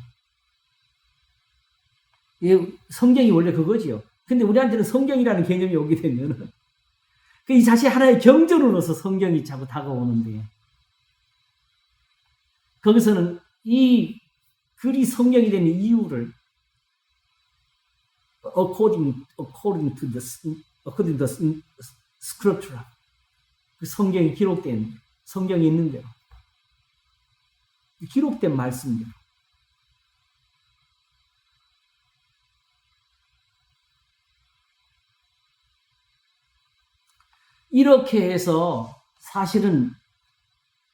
성경이 원래 그거지요. 근데 우리한테는 성경이라는 개념이 오게 되면은 이 자체 하나의 경전으로서 성경이 자꾸 다가오는데 거기서는 이 글이 성경이 되는 이유를 according to the scripture, 그 성경이 기록된 성경이 있는 대로 기록된 말씀대로 이렇게 해서 사실은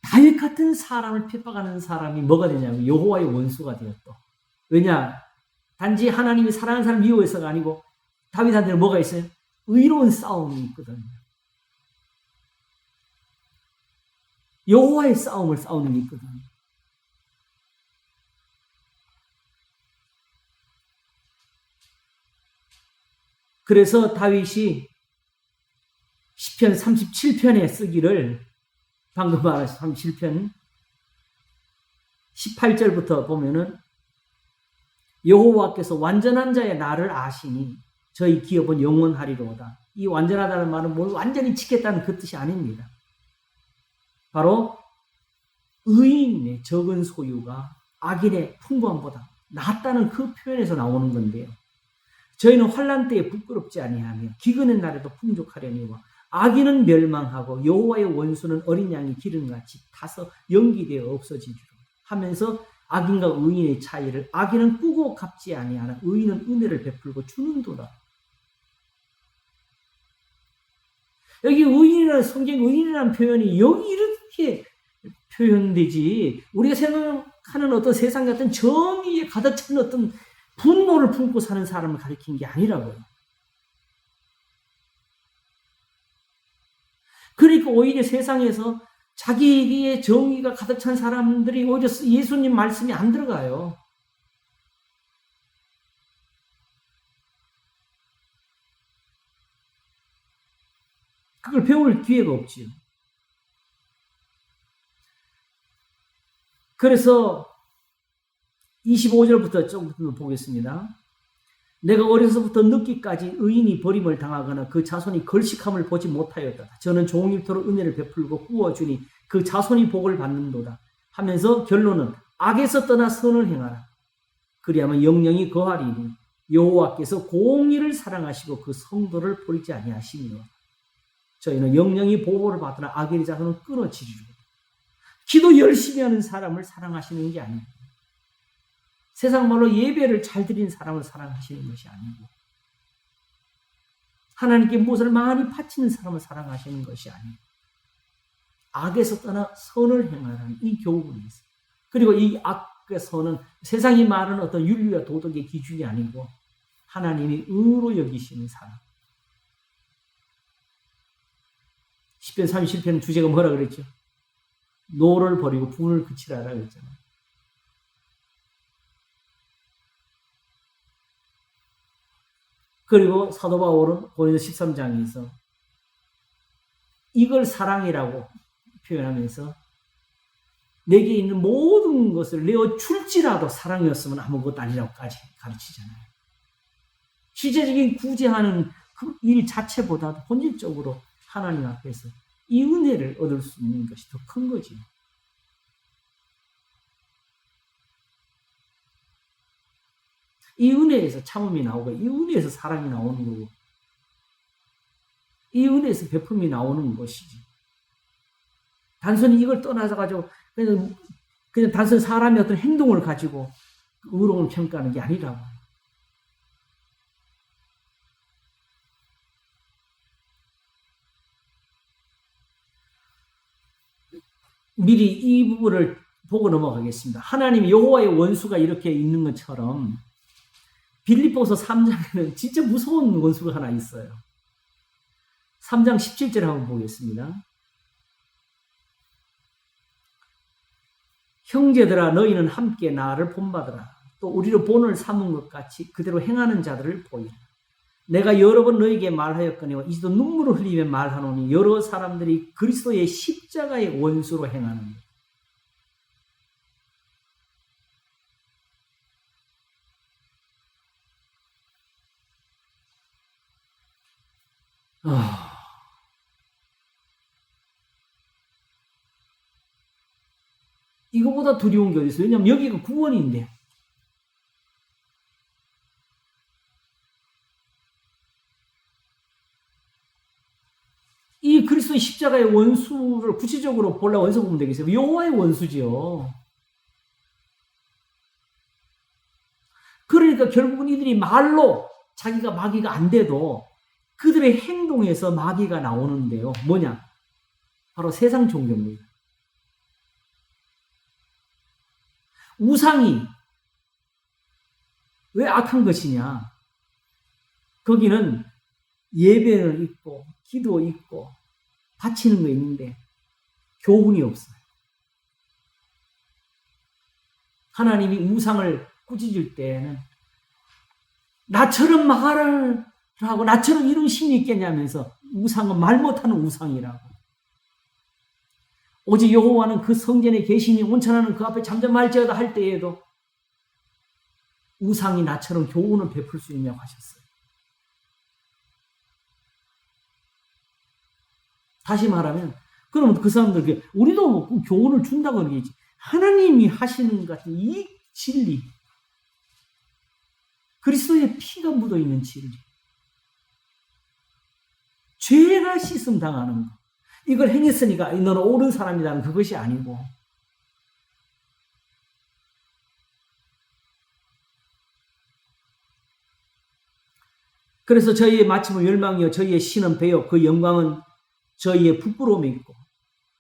다윗 같은 사람을 핍박하는 사람이 뭐가 되냐면 여호와의 원수가 되었다. 왜냐? 단지 하나님이 사랑하는 사람을 미워해서가 아니고 다윗한테는 뭐가 있어요? 의로운 싸움이 있거든요. 여호와의 싸움을 싸우는 게 있거든요. 그래서 다윗이 시편 37편에 쓰기를 방금 말하신 37편 18절부터 보면은 여호와께서 완전한 자의 나를 아시니 저희 기업은 영원하리로다. 이 완전하다는 말은 뭘 완전히 지켰다는 그 뜻이 아닙니다. 바로 의인의 적은 소유가 악인의 풍부함보다 낫다는 그 표현에서 나오는 건데요. 저희는 환난 때에 부끄럽지 아니하며 기근의 날에도 풍족하려니와 악인은 멸망하고 여호와의 원수는 어린 양이 기름같이 타서 연기되어 없어지리라 하면서 악인과 의인의 차이를 악인은 꾸고 갚지 아니하나 의인은 은혜를 베풀고 주는도다. 여기 의인이라는 성경 의인이라는 표현이 여기 이렇게 표현되지 우리가 생각하는 어떤 세상 같은 정의에 가득 찬 어떤 분노를 품고 사는 사람을 가리킨 게 아니라고요. 그러니까 오히려 세상에서 자기의 정의가 가득 찬 사람들이 오히려 예수님 말씀이 안 들어가요. 그걸 배울 기회가 없지요. 그래서 25절부터 조금 보겠습니다. 내가 어려서부터 늙기까지 의인이 버림을 당하거나 그 자손이 걸식함을 보지 못하였다. 저는 종일토록 은혜를 베풀고 꾸어주니 그 자손이 복을 받는도다 하면서 결론은 악에서 떠나 선을 행하라. 그리하면 영영이 거하리니 여호와께서 공의를 사랑하시고 그 성도를 버리지 아니하시며 저희는 영영이 보호를 받으나 악의 자손은 끊어지리라. 기도 열심히 하는 사람을 사랑하시는 게 아닙니다. 세상 말로 예배를 잘 드리는 사람을 사랑하시는 것이 아니고 하나님께 무엇을 많이 바치는 사람을 사랑하시는 것이 아니고 악에서 떠나 선을 행하라는 이 교훈이 있어요. 그리고 이 악의 선은 세상이 말하는 어떤 윤리와 도덕의 기준이 아니고 하나님이 의로 여기시는 사람. 시편 37편 주제가 뭐라 그랬죠? 노를 버리고 분을 그치라라 그랬잖아요. 그리고 사도 바울은 고린도서 13장에서 이걸 사랑이라고 표현하면서 내게 있는 모든 것을 내어줄지라도 사랑이었으면 아무것도 아니라고까지 가르치잖아요. 실제적인 구제하는 그 일 자체보다도 본질적으로 하나님 앞에서 이 은혜를 얻을 수 있는 것이 더 큰 거죠. 이 은혜에서 참음이 나오고 이 은혜에서 사랑이 나오는 거고 이 은혜에서 베품이 나오는 것이지. 단순히 이걸 떠나서 가지고 그냥 단순히 사람의 어떤 행동을 가지고 의로움을 평가하는 게 아니라고. 미리 이 부분을 보고 넘어가겠습니다. 하나님 여호와의 원수가 이렇게 있는 것처럼 빌립보서 3장에는 진짜 무서운 원수가 하나 있어요. 3장 17절 한번 보겠습니다. 형제들아 너희는 함께 나를 본받으라. 또 우리를 본을 삼은 것 같이 그대로 행하는 자들을 보이라. 내가 여러 번 너희에게 말하였거니와 이제도 눈물을 흘리며 말하노니 여러 사람들이 그리스도의 십자가의 원수로 행하는 것. 이거보다 두려운 게 어디 있어요? 왜냐하면 여기가 구원인데. 이 그리스도의 십자가의 원수를 구체적으로 보려고 어디서 보면 되겠어요? 여호와의 원수지요. 그러니까 결국은 이들이 말로 자기가 마귀가 안 돼도 그들의 행동에서 마귀가 나오는데요. 뭐냐? 바로 세상 종교입니다. 우상이 왜 악한 것이냐? 거기는 예배는 있고 기도 있고 바치는 거 있는데 교훈이 없어요. 하나님이 우상을 꾸짖을 때는 나처럼 말을 하고 나처럼 이런 신이 있겠냐면서 우상은 말 못하는 우상이라고. 오직 여호와는 그 성전에 계시니 온천하는 그 앞에 잠잠할지어다 할 때에도 우상이 나처럼 교훈을 베풀 수 있냐고 하셨어요. 다시 말하면 그러면 그 사람들 우리도 뭐 교훈을 준다고 그러겠지. 하나님이 하시는 것 같은 이 진리, 그리스도의 피가 묻어있는 진리, 죄가 씻음 당하는 것, 이걸 행했으니까 너는 옳은 사람이라는 그것이 아니고 그래서 저희의 마침은 멸망이요 저희의 신은 배요 그 영광은 저희의 부끄러움이 있고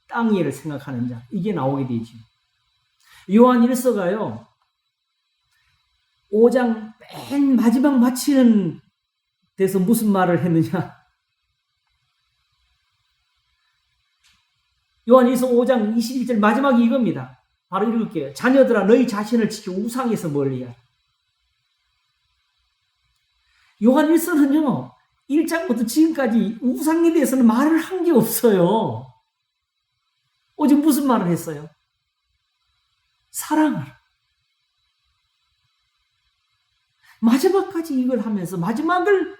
땅 위를 생각하는 자, 이게 나오게 되죠. 요한 1서가요 5장 맨 마지막 마치는 데서 무슨 말을 했느냐. 요한 1서 5장 21절 마지막이 이겁니다. 바로 읽을게요. 자녀들아 너희 자신을 지켜 우상에서 멀리하라. 요한 1서는요 1장부터 지금까지 우상에 대해서는 말을 한 게 없어요. 오직 무슨 말을 했어요? 사랑하라. 마지막까지 이걸 하면서 마지막을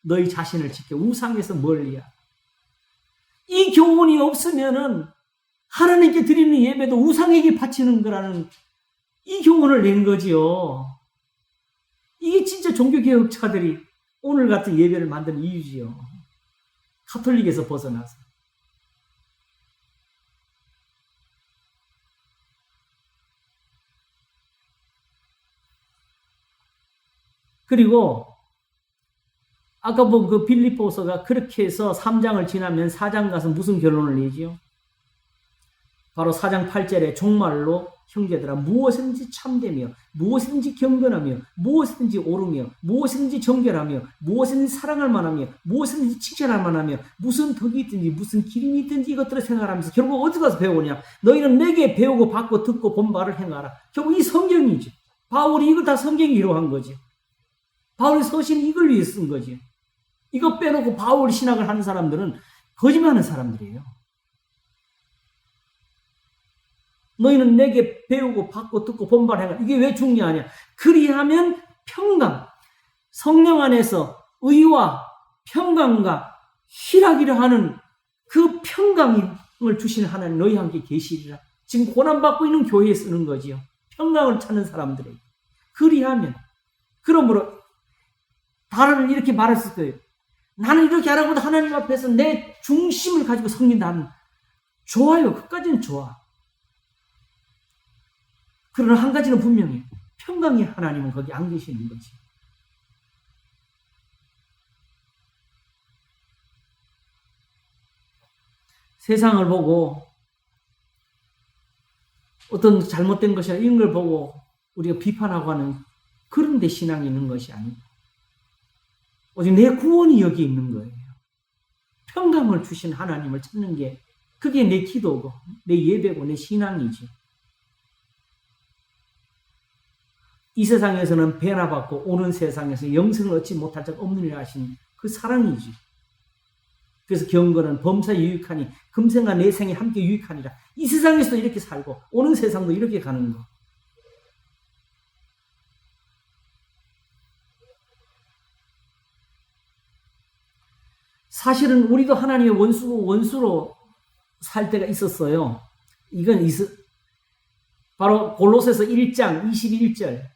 너희 자신을 지켜 우상에서 멀리하라. 이 교훈이 없으면은 하나님께 드리는 예배도 우상에게 바치는 거라는 이 교훈을 낸 거지요. 이게 진짜 종교개혁자들이 오늘 같은 예배를 만든 이유지요. 카톨릭에서 벗어나서. 그리고 아까 본 그 빌립보서가 그렇게 해서 3장을 지나면 4장 가서 무슨 결론을 내지요? 바로 4장 8절에 정말로 형제들아 무엇이든지 참되며 무엇이든지 경건하며 무엇이든지 옳으며 무엇이든지 정결하며 무엇이든지 사랑할 만하며 무엇이든지 칭찬할 만하며 무슨 덕이 있든지 무슨 기름이 있든지 이것들을 생각하면서 결국 어디 가서 배우냐? 너희는 내게 배우고 받고 듣고 본 바를 행하라. 결국 이 성경이지. 바울이 이거 다 성경이 이루어한 거지. 바울의 서신이 이걸 위해 쓴 거지. 이거 빼놓고 바울 신학을 하는 사람들은 거짓말하는 사람들이에요. 너희는 내게 배우고 받고 듣고 본받아라. 이게 왜 중요하냐? 그리하면 평강, 성령 안에서 의와 평강과 희락이라 하는 그 평강을 주시는 하나님 너희 함께 계시리라. 지금 고난받고 있는 교회에 쓰는 거지요. 평강을 찾는 사람들에게. 그리하면, 그러므로 다른 이렇게 말했을 거예요. 나는 이렇게 하라고 하나님 앞에서 내 중심을 가지고 섬긴다면 좋아요. 그까지는 좋아. 그러나 한 가지는 분명히 평강의 하나님은 거기 안 계시는 거지. 세상을 보고 어떤 잘못된 것이나 이런 걸 보고 우리가 비판하고 하는 그런 데 신앙이 있는 것이 아니고 오직 내 구원이 여기 있는 거예요. 평강을 주신 하나님을 찾는 게 그게 내 기도고 내 예배고 내 신앙이지. 이 세상에서는 배나 받고 오는 세상에서 영생을 얻지 못할 자 없느니라 하신 그 사랑이지. 그래서 경건은 범사 유익하니 금생과 내생이 함께 유익하니라. 이 세상에서도 이렇게 살고 오는 세상도 이렇게 가는 거. 사실은 우리도 하나님의 원수로 살 때가 있었어요. 이건 바로 골로새서 1장 21절.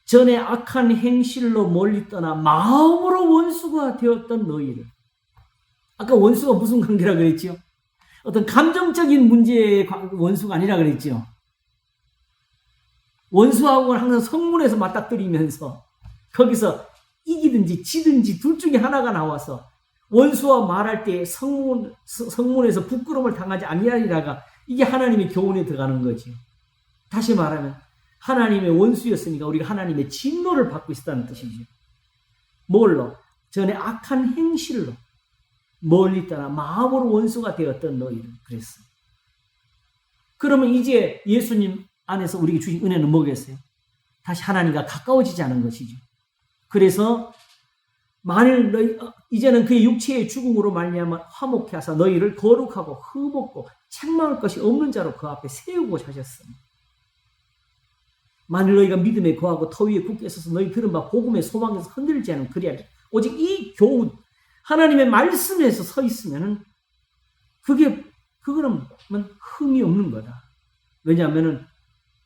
전에 악한 행실로 멀리 떠나 마음으로 원수가 되었던 너희를. 아까 원수가 무슨 관계라 그랬지요? 어떤 감정적인 문제의 원수가 아니라 그랬지요. 원수하고는 항상 성문에서 맞닥뜨리면서 거기서 이기든지 지든지 둘 중에 하나가 나와서 원수와 말할 때 성문에서 부끄러움을 당하지 아니하리라가 이게 하나님의 교훈에 들어가는 거지. 다시 말하면 하나님의 원수였으니까 우리가 하나님의 진노를 받고 있었다는 뜻이죠. 뭘로? 전에 악한 행실로 멀리 떠나 마음으로 원수가 되었던 너희를 그랬어. 그러면 이제 예수님 안에서 우리에게 주신 은혜는 뭐겠어요? 다시 하나님과 가까워지지 않은 것이죠. 그래서 만일 이제는 그의 육체의 죽음으로 말미암아 화목케 하사 너희를 거룩하고 흠없고 책망할 것이 없는 자로 그 앞에 세우고자 하셨습니다. 만일 너희가 믿음에 거하고 터 위에 굳게 서서 너희 들은 바 복음의 소망에서 흔들리지 않으면 그리하리. 오직 이 교훈 하나님의 말씀에서 서 있으면은 그거는 흠이 없는 거다. 왜냐하면은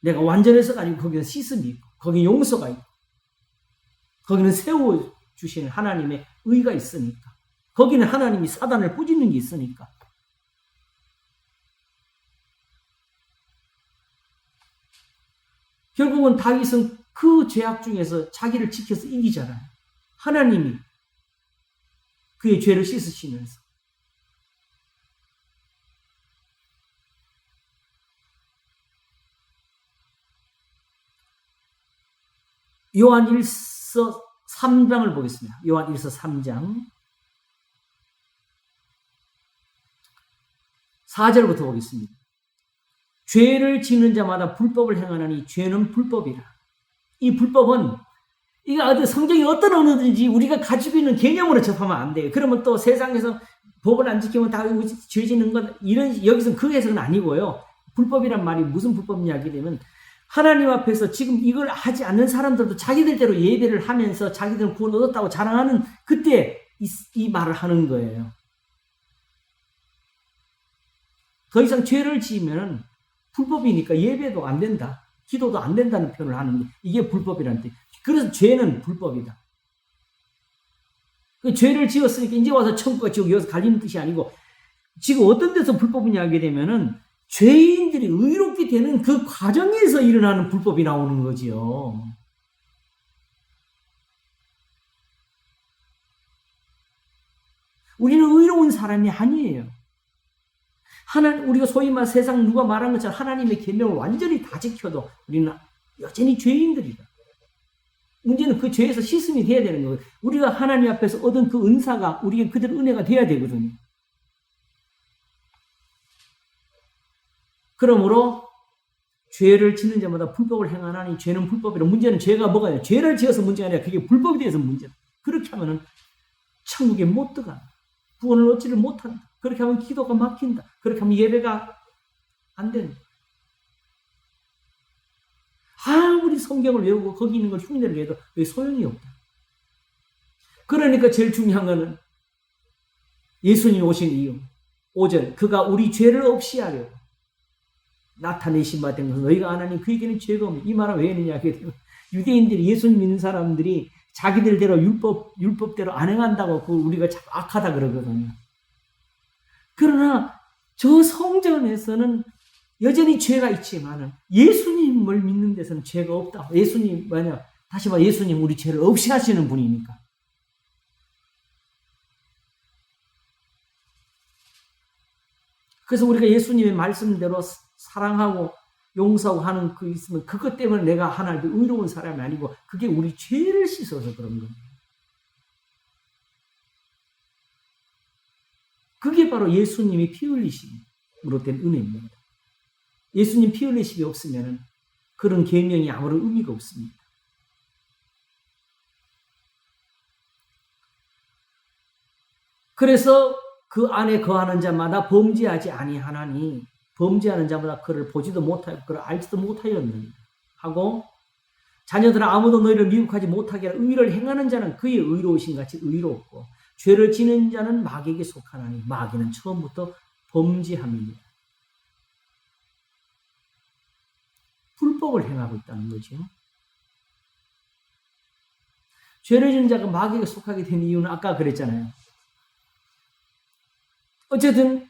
내가 완전해서가 아니고 거기는 씻음이 있고 거기 용서가 있고 거기는 세워주시는 하나님의 의가 있으니까 거기는 하나님이 사단을 꾸짖는 게 있으니까 결국은 다윗은 그 죄악 중에서 자기를 지켜서 이기잖아요. 하나님이 그의 죄를 씻으시면서 요한 1서 3장을 보겠습니다. 요한 1서 3장 4절부터 보겠습니다. 죄를 짓는 자마다 불법을 행하나니 죄는 불법이라. 이 불법은 이거 어디 성경이 어떤 언어든지 우리가 가지고 있는 개념으로 접하면 안 돼요. 그러면 또 세상에서 법을 안 지키면 다 죄 짓는 건 이런 여기서 그 해석은 아니고요. 불법이란 말이 무슨 불법 이야기 되면 하나님 앞에서 지금 이걸 하지 않는 사람들도 자기들대로 예배를 하면서 자기들은 구원 얻었다고 자랑하는 그때 이 말을 하는 거예요. 더 이상 죄를 지으면 불법이니까 예배도 안 된다. 기도도 안 된다는 표현을 하는 게 이게 불법이라는 뜻. 그래서 죄는 불법이다. 그 죄를 지었으니까 이제 와서 천국과 지옥 여기서 갈리는 뜻이 아니고 지금 어떤 데서 불법이냐 하게 되면은 죄인들이 의롭게 되는 그 과정에서 일어나는 불법이 나오는 거지요. 우리는 의로운 사람이 아니에요. 우리가 소위 말 세상 누가 말한 것처럼 하나님의 계명을 완전히 다 지켜도 우리는 여전히 죄인들이다. 문제는 그 죄에서 씻음이 돼야 되는 거예요. 우리가 하나님 앞에서 얻은 그 은사가 우리에게 그대로 은혜가 돼야 되거든요. 그러므로 죄를 짓는 자마다 불법을 행하나니 죄는 불법이라. 문제는 죄가 뭐가요? 죄를 지어서 문제가 아니라 그게 불법에 대해서 문제다. 그렇게 하면은 천국에 못 들어간다. 구원을 얻지를 못한다. 그렇게 하면 기도가 막힌다. 그렇게 하면 예배가 안 된다. 아무리 성경을 외우고 거기 있는 걸 흉내를 내도 그게 소용이 없다. 그러니까 제일 중요한 거는 예수님이 오신 이유. 5절 그가 우리 죄를 없이 하려고 나타내신 바 된 것은 너희가 아나니 그에게는 죄가 없니. 이 말은 왜 했느냐. 유대인들이 예수님 믿는 사람들이 자기들대로 율법대로 안 행한다고 그 우리가 참 악하다 그러거든요. 그러나 저 성전에서는 여전히 죄가 있지만은 예수님을 믿는 데서는 죄가 없다. 예수님 다시 말해 예수님 우리 죄를 없이 하시는 분이니까. 그래서 우리가 예수님의 말씀대로 사랑하고 용서하고 하는 그 있으면 그것 때문에 내가 하나님의 의로운 사람이 아니고 그게 우리 죄를 씻어서 그런 겁니다. 그게 바로 예수님이 피 흘리심으로 된 은혜입니다. 예수님 피 흘리심이 없으면 그런 계명이 아무런 의미가 없습니다. 그래서 그 안에 거하는 자마다 범죄하지 아니하나니 범죄하는 자마다 그를 보지도 못하고 그를 알지도 못하였느니라 하고 자녀들아 아무도 너희를 미혹하지 못하게 하라. 의를 행하는 자는 그의 의로우신 같이 의롭고 죄를 지는 자는 마귀에게 속하나니 마귀는 처음부터 범죄함이니라. 불법을 행하고 있다는 거죠. 죄를 지는 자가 마귀에게 속하게 된 이유는 아까 그랬잖아요. 어쨌든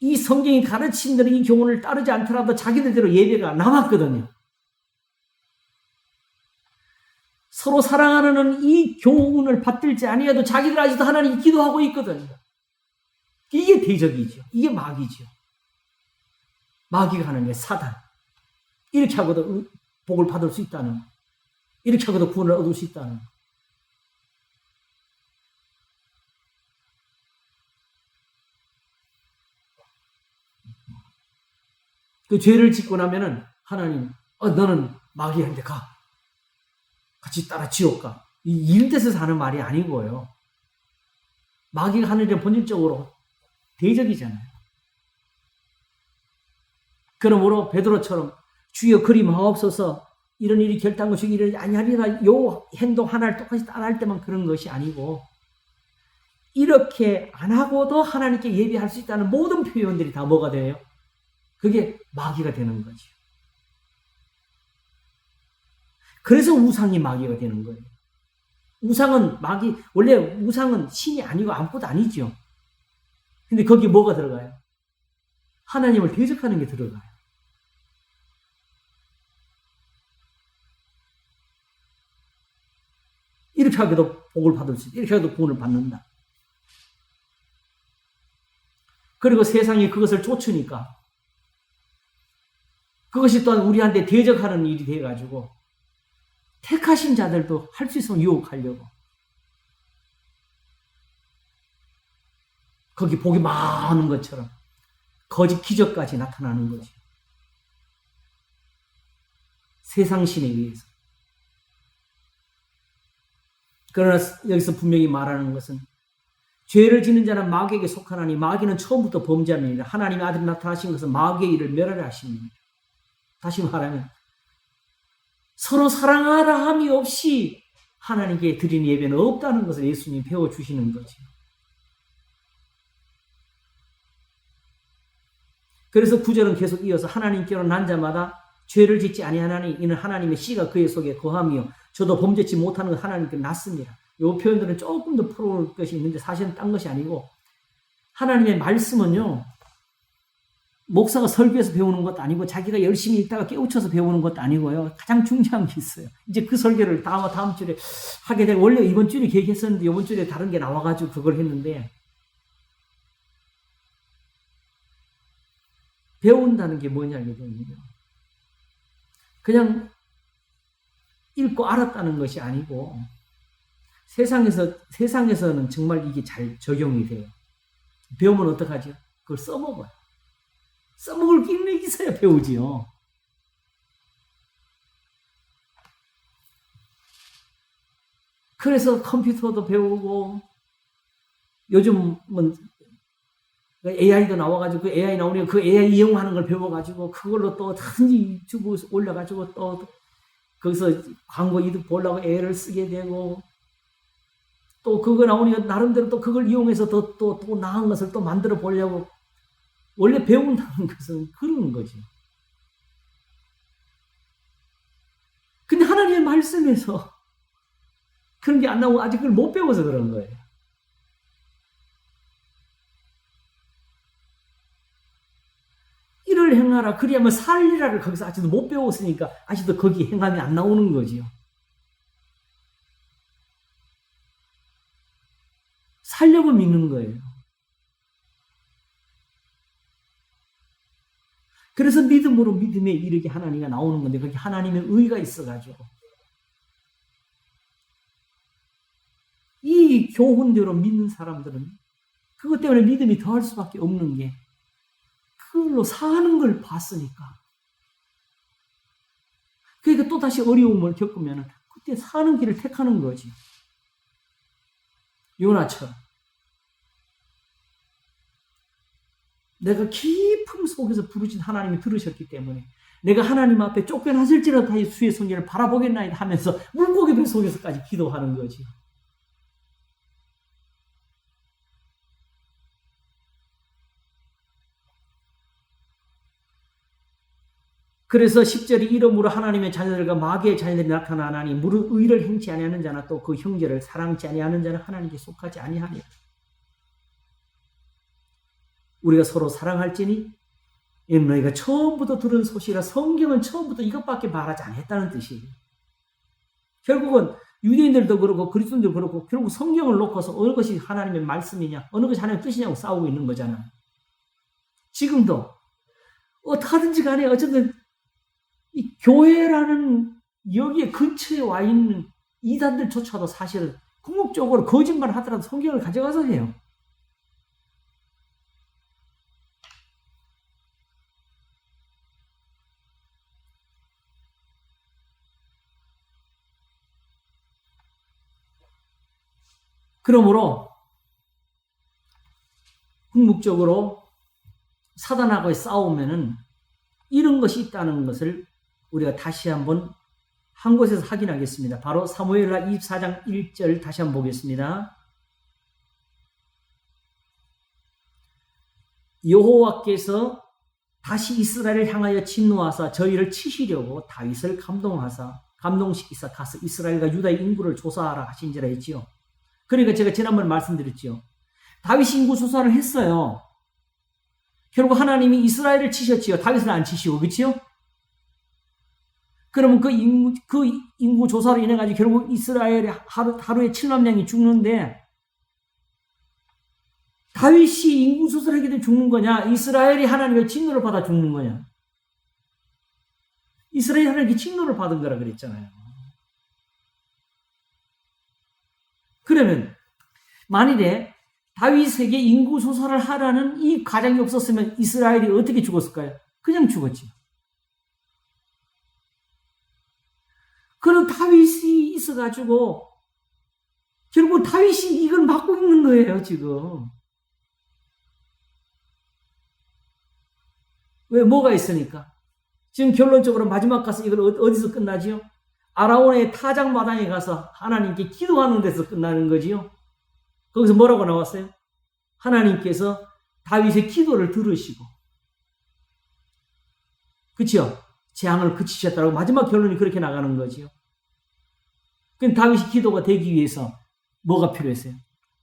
이 성경이 가르친 대로 이 교훈을 따르지 않더라도 자기들대로 예배가 남았거든요. 서로 사랑하는 이 교훈을 받들지 아니해도 자기들 아직도 하나님 기도하고 있거든요. 이게 대적이죠. 이게 마귀죠. 마귀가 하는 게 사단. 이렇게 하고도 복을 받을 수 있다는, 이렇게 하고도 구원을 얻을 수 있다는. 그 죄를 짓고 나면은 하나님, 너는 마귀한테 가. 같이 따라 지옥 가. 이런 뜻에서 하는 말이 아니고요. 마귀가 하는 일은 본질적으로 대적이잖아요. 그러므로 베드로처럼 주여 그리 마옵소서 이런 일이 결단것이 이러지 아니하리라 요 행동 하나를 똑같이 따라할 때만 그런 것이 아니고 이렇게 안 하고도 하나님께 예배할 수 있다는 모든 표현들이 다 뭐가 돼요? 그게 마귀가 되는 거죠. 그래서 우상이 마귀가 되는 거예요. 우상은 원래 우상은 신이 아니고 아무것도 아니죠. 근데 거기에 뭐가 들어가요? 하나님을 대적하는 게 들어가요. 이렇게 하게도 복을 받을 수 있다. 이렇게 하게도 구원을 받는다. 그리고 세상이 그것을 쫓으니까 그것이 또한 우리한테 대적하는 일이 돼가지고 택하신 자들도 할 수 있으면 유혹하려고 거기 복이 많은 것처럼 거짓 기적까지 나타나는 거죠. 세상신에 의해서. 그러나 여기서 분명히 말하는 것은 죄를 짓는 자는 마귀에게 속하나니 마귀는 처음부터 범죄함이니라. 하나님의 아들이 나타나신 것은 마귀의 일을 멸하려 하십니다. 다시 말하면 서로 사랑하라 함이 없이 하나님께 드리는 예배는 없다는 것을 예수님이 배워주시는 거죠. 그래서 9절은 계속 이어서 하나님께로 난 자마다 죄를 짓지 아니하나니 이는 하나님의 씨가 그의 속에 거하며 저도 범죄치 못하는 것 하나님께 났습니다. 이 표현들은 조금 더 풀어올 것이 있는데 사실은 딴 것이 아니고 하나님의 말씀은요. 목사가 설교해서 배우는 것도 아니고 자기가 열심히 읽다가 깨우쳐서 배우는 것도 아니고요. 가장 중요한 게 있어요. 이제 그 설교를 다음 주에 하게 되고 원래 이번 주에 계획했었는데 이번 주에 다른 게 나와가지고 그걸 했는데 배운다는 게 뭐냐면요. 그냥 읽고 알았다는 것이 아니고 세상에서는 정말 이게 잘 적용이 돼요. 배우면 어떡하죠? 그걸 써먹어요. 써먹을 기능이 있어야 배우지요. 그래서 컴퓨터도 배우고 요즘은 AI도 나와가지고 그 AI 나오니까 그 AI 이용하는 걸 배워가지고 그걸로 또 단지 유튜브 올려가지고 또 거기서 광고 이득 보려고 애를 쓰게 되고 또 그거 나오니까 나름대로 또 그걸 이용해서 또 나은 것을 또 만들어 보려고 원래 배운다는 것은 그런 거지. 근데 하나님의 말씀에서 그런 게 안 나오고 아직 그걸 못 배워서 그런 거예요. 이를 행하라 그리하면 살리라를 거기서 아직도 못 배웠으니까 아직도 거기 행함이 안 나오는 거지요. 살려고 믿는 거예요. 그래서 믿음으로 믿음에 이르게 하나님이 나오는 건데 거기 하나님의 의가 있어가지고 이 교훈대로 믿는 사람들은 그것 때문에 믿음이 더할 수밖에 없는 게 그걸로 사는 걸 봤으니까. 그러니까 또다시 어려움을 겪으면 그때 사는 길을 택하는 거지. 요나처럼. 내가 깊음 속에서 부르신 하나님이 들으셨기 때문에 내가 하나님 앞에 쫓겨났을지라도 다시 주의 손길을 바라보겠나이다 하면서 물고기 배 속에서까지 기도하는 거지. 그래서 10절이 이름으로 하나님의 자녀들과 마귀의 자녀들이 나타나니 무릇 의를 행치 아니하는 자나 또 그 형제를 사랑치 아니하는 자는 하나님께 속하지 아니하니 우리가 서로 사랑할지니 너희가 처음부터 들은 소식이라 성경은 처음부터 이것밖에 말하지 않았다는 뜻이에요. 결국은 유대인들도 그렇고 그리스도인들도 그렇고 결국 성경을 놓고서 어느 것이 하나님의 말씀이냐 어느 것이 하나님의 뜻이냐고 싸우고 있는 거잖아요. 지금도 어떻게든지 간에 어쨌든 이 교회라는 여기에 근처에 와 있는 이단들조차도 사실은 궁극적으로 거짓말 하더라도 성경을 가져가서 해요. 그러므로 궁극적으로 사단하고의 싸우면은 이런 것이 있다는 것을 우리가 다시 한번 한 곳에서 확인하겠습니다. 바로 사무엘하 24장 1절 다시 한번 보겠습니다. 여호와께서 다시 이스라엘을 향하여 진노하사 저희를 치시려고 다윗을 감동시키사 가서 이스라엘과 유다의 인구를 조사하라 하신지라 했지요. 그러니까 제가 지난번에 말씀드렸죠. 다윗이 인구 조사를 했어요. 결국 하나님이 이스라엘을 치셨지요. 다윗을 안 치시고, 그렇지요? 그러면 그 인구 조사로 인해 가지고 결국 이스라엘이 하루에 7만 명이 죽는데 다윗이 인구 조사를 하게 되면 죽는 거냐? 이스라엘이 하나님의 진노를 받아 죽는 거냐? 이스라엘이 하나님의 진노를 받은 거라 그랬잖아요. 그러면 만일에 다윗에게 인구 조사를 하라는 이 과정이 없었으면 이스라엘이 어떻게 죽었을까요? 그냥 죽었지. 그럼 다윗이 있어가지고 결국 다윗이 이걸 막고 있는 거예요, 지금. 왜? 뭐가 있으니까. 지금 결론적으로 마지막 가서 이걸 어디서 끝나지요? 아라온의 타작마당에 가서 하나님께 기도하는 데서 끝나는 거지요. 거기서 뭐라고 나왔어요? 하나님께서 다윗의 기도를 들으시고, 그치요? 재앙을 그치셨다고 마지막 결론이 그렇게 나가는 거지요. 그럼 다윗이 기도가 되기 위해서 뭐가 필요했어요?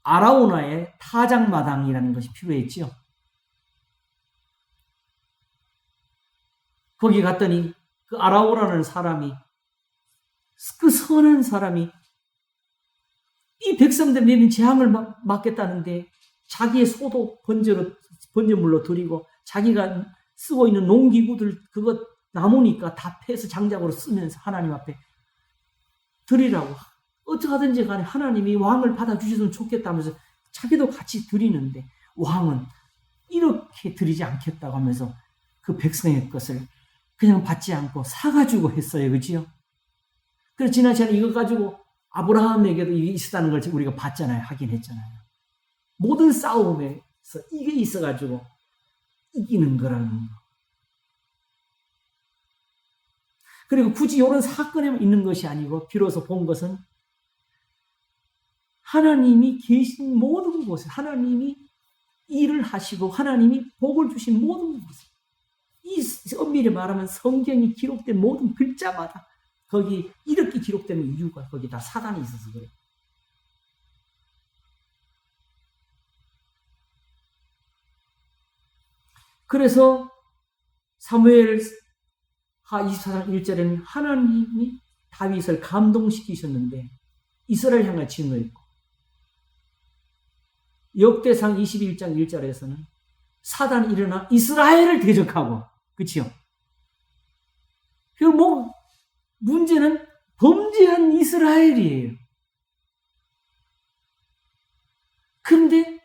아라우나의 타작마당이라는 것이 필요했지요. 거기 갔더니 그 아라우라는 사람이, 그 선한 사람이 이 백성들 내린 재앙을 막겠다는데 자기의 소도 번제물로 드리고 자기가 쓰고 있는 농기구들 그것 남으니까 다 패서 장작으로 쓰면서 하나님 앞에 드리라고 어떻게 하든지 간에 하나님이 왕을 받아주셨으면 좋겠다면서 자기도 같이 드리는데 왕은 이렇게 드리지 않겠다고 하면서 그 백성의 것을 그냥 받지 않고 사가지고 했어요. 그치요? 그래서 지난 시간에 이거 가지고 아브라함에게도 이게 있었다는 걸 우리가 봤잖아요. 확인했잖아요. 모든 싸움에서 이게 있어가지고 이기는 거라는 거. 그리고 굳이 이런 사건에만 있는 것이 아니고 비로소 본 것은 하나님이 계신 모든 곳에 하나님이 일을 하시고 하나님이 복을 주신 모든 곳에 이 엄밀히 말하면 성경이 기록된 모든 글자마다 거기 이렇게 기록되는 이유가 거기 다 사단이 있어서 그래요. 그래서 사무엘하 24장 1절에는 하나님이 다윗을 감동시키셨는데 이스라엘 향한 진노했고 역대상 21장 1절에서는 사단이 일어나 이스라엘을 대적하고 그치요? 그리고 뭐 문제는 범죄한 이스라엘이에요. 그런데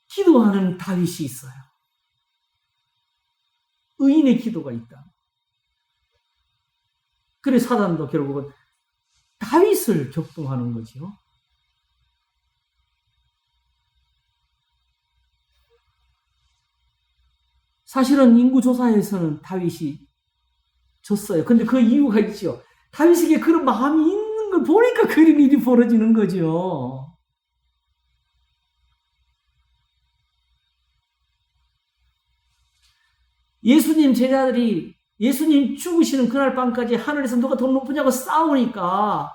기도하는 다윗이 있어요. 의인의 기도가 있다. 그래서 사단도 결국은 다윗을 격동하는 거죠. 사실은 인구조사에서는 다윗이 졌어요. 근데 그 이유가 있죠. 다윗에게 그런 마음이 있는 걸 보니까 그런 일이 벌어지는 거죠. 예수님 제자들이 예수님 죽으시는 그날 밤까지 하늘에서 누가 더 높으냐고 싸우니까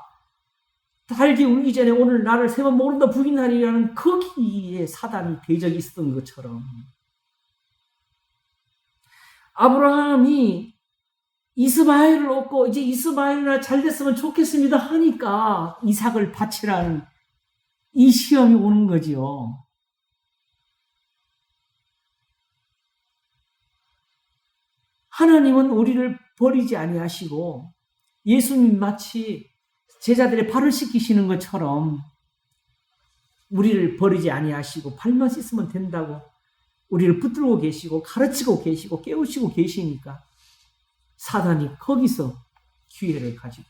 달기 울기 전에 오늘 나를 세 번 모른다 부인하리라는 거기에 사단이 대적이 있었던 것처럼 아브라함이 이스마엘을 얻고 이제 이스마엘이나 잘 됐으면 좋겠습니다 하니까 이삭을 바치라는 이 시험이 오는 거지요. 하나님은 우리를 버리지 아니하시고 예수님 마치 제자들의 발을 씻기시는 것처럼 우리를 버리지 아니하시고 발만 씻으면 된다고 우리를 붙들고 계시고 가르치고 계시고 깨우치고 계시니까 사단이 거기서 기회를 가지고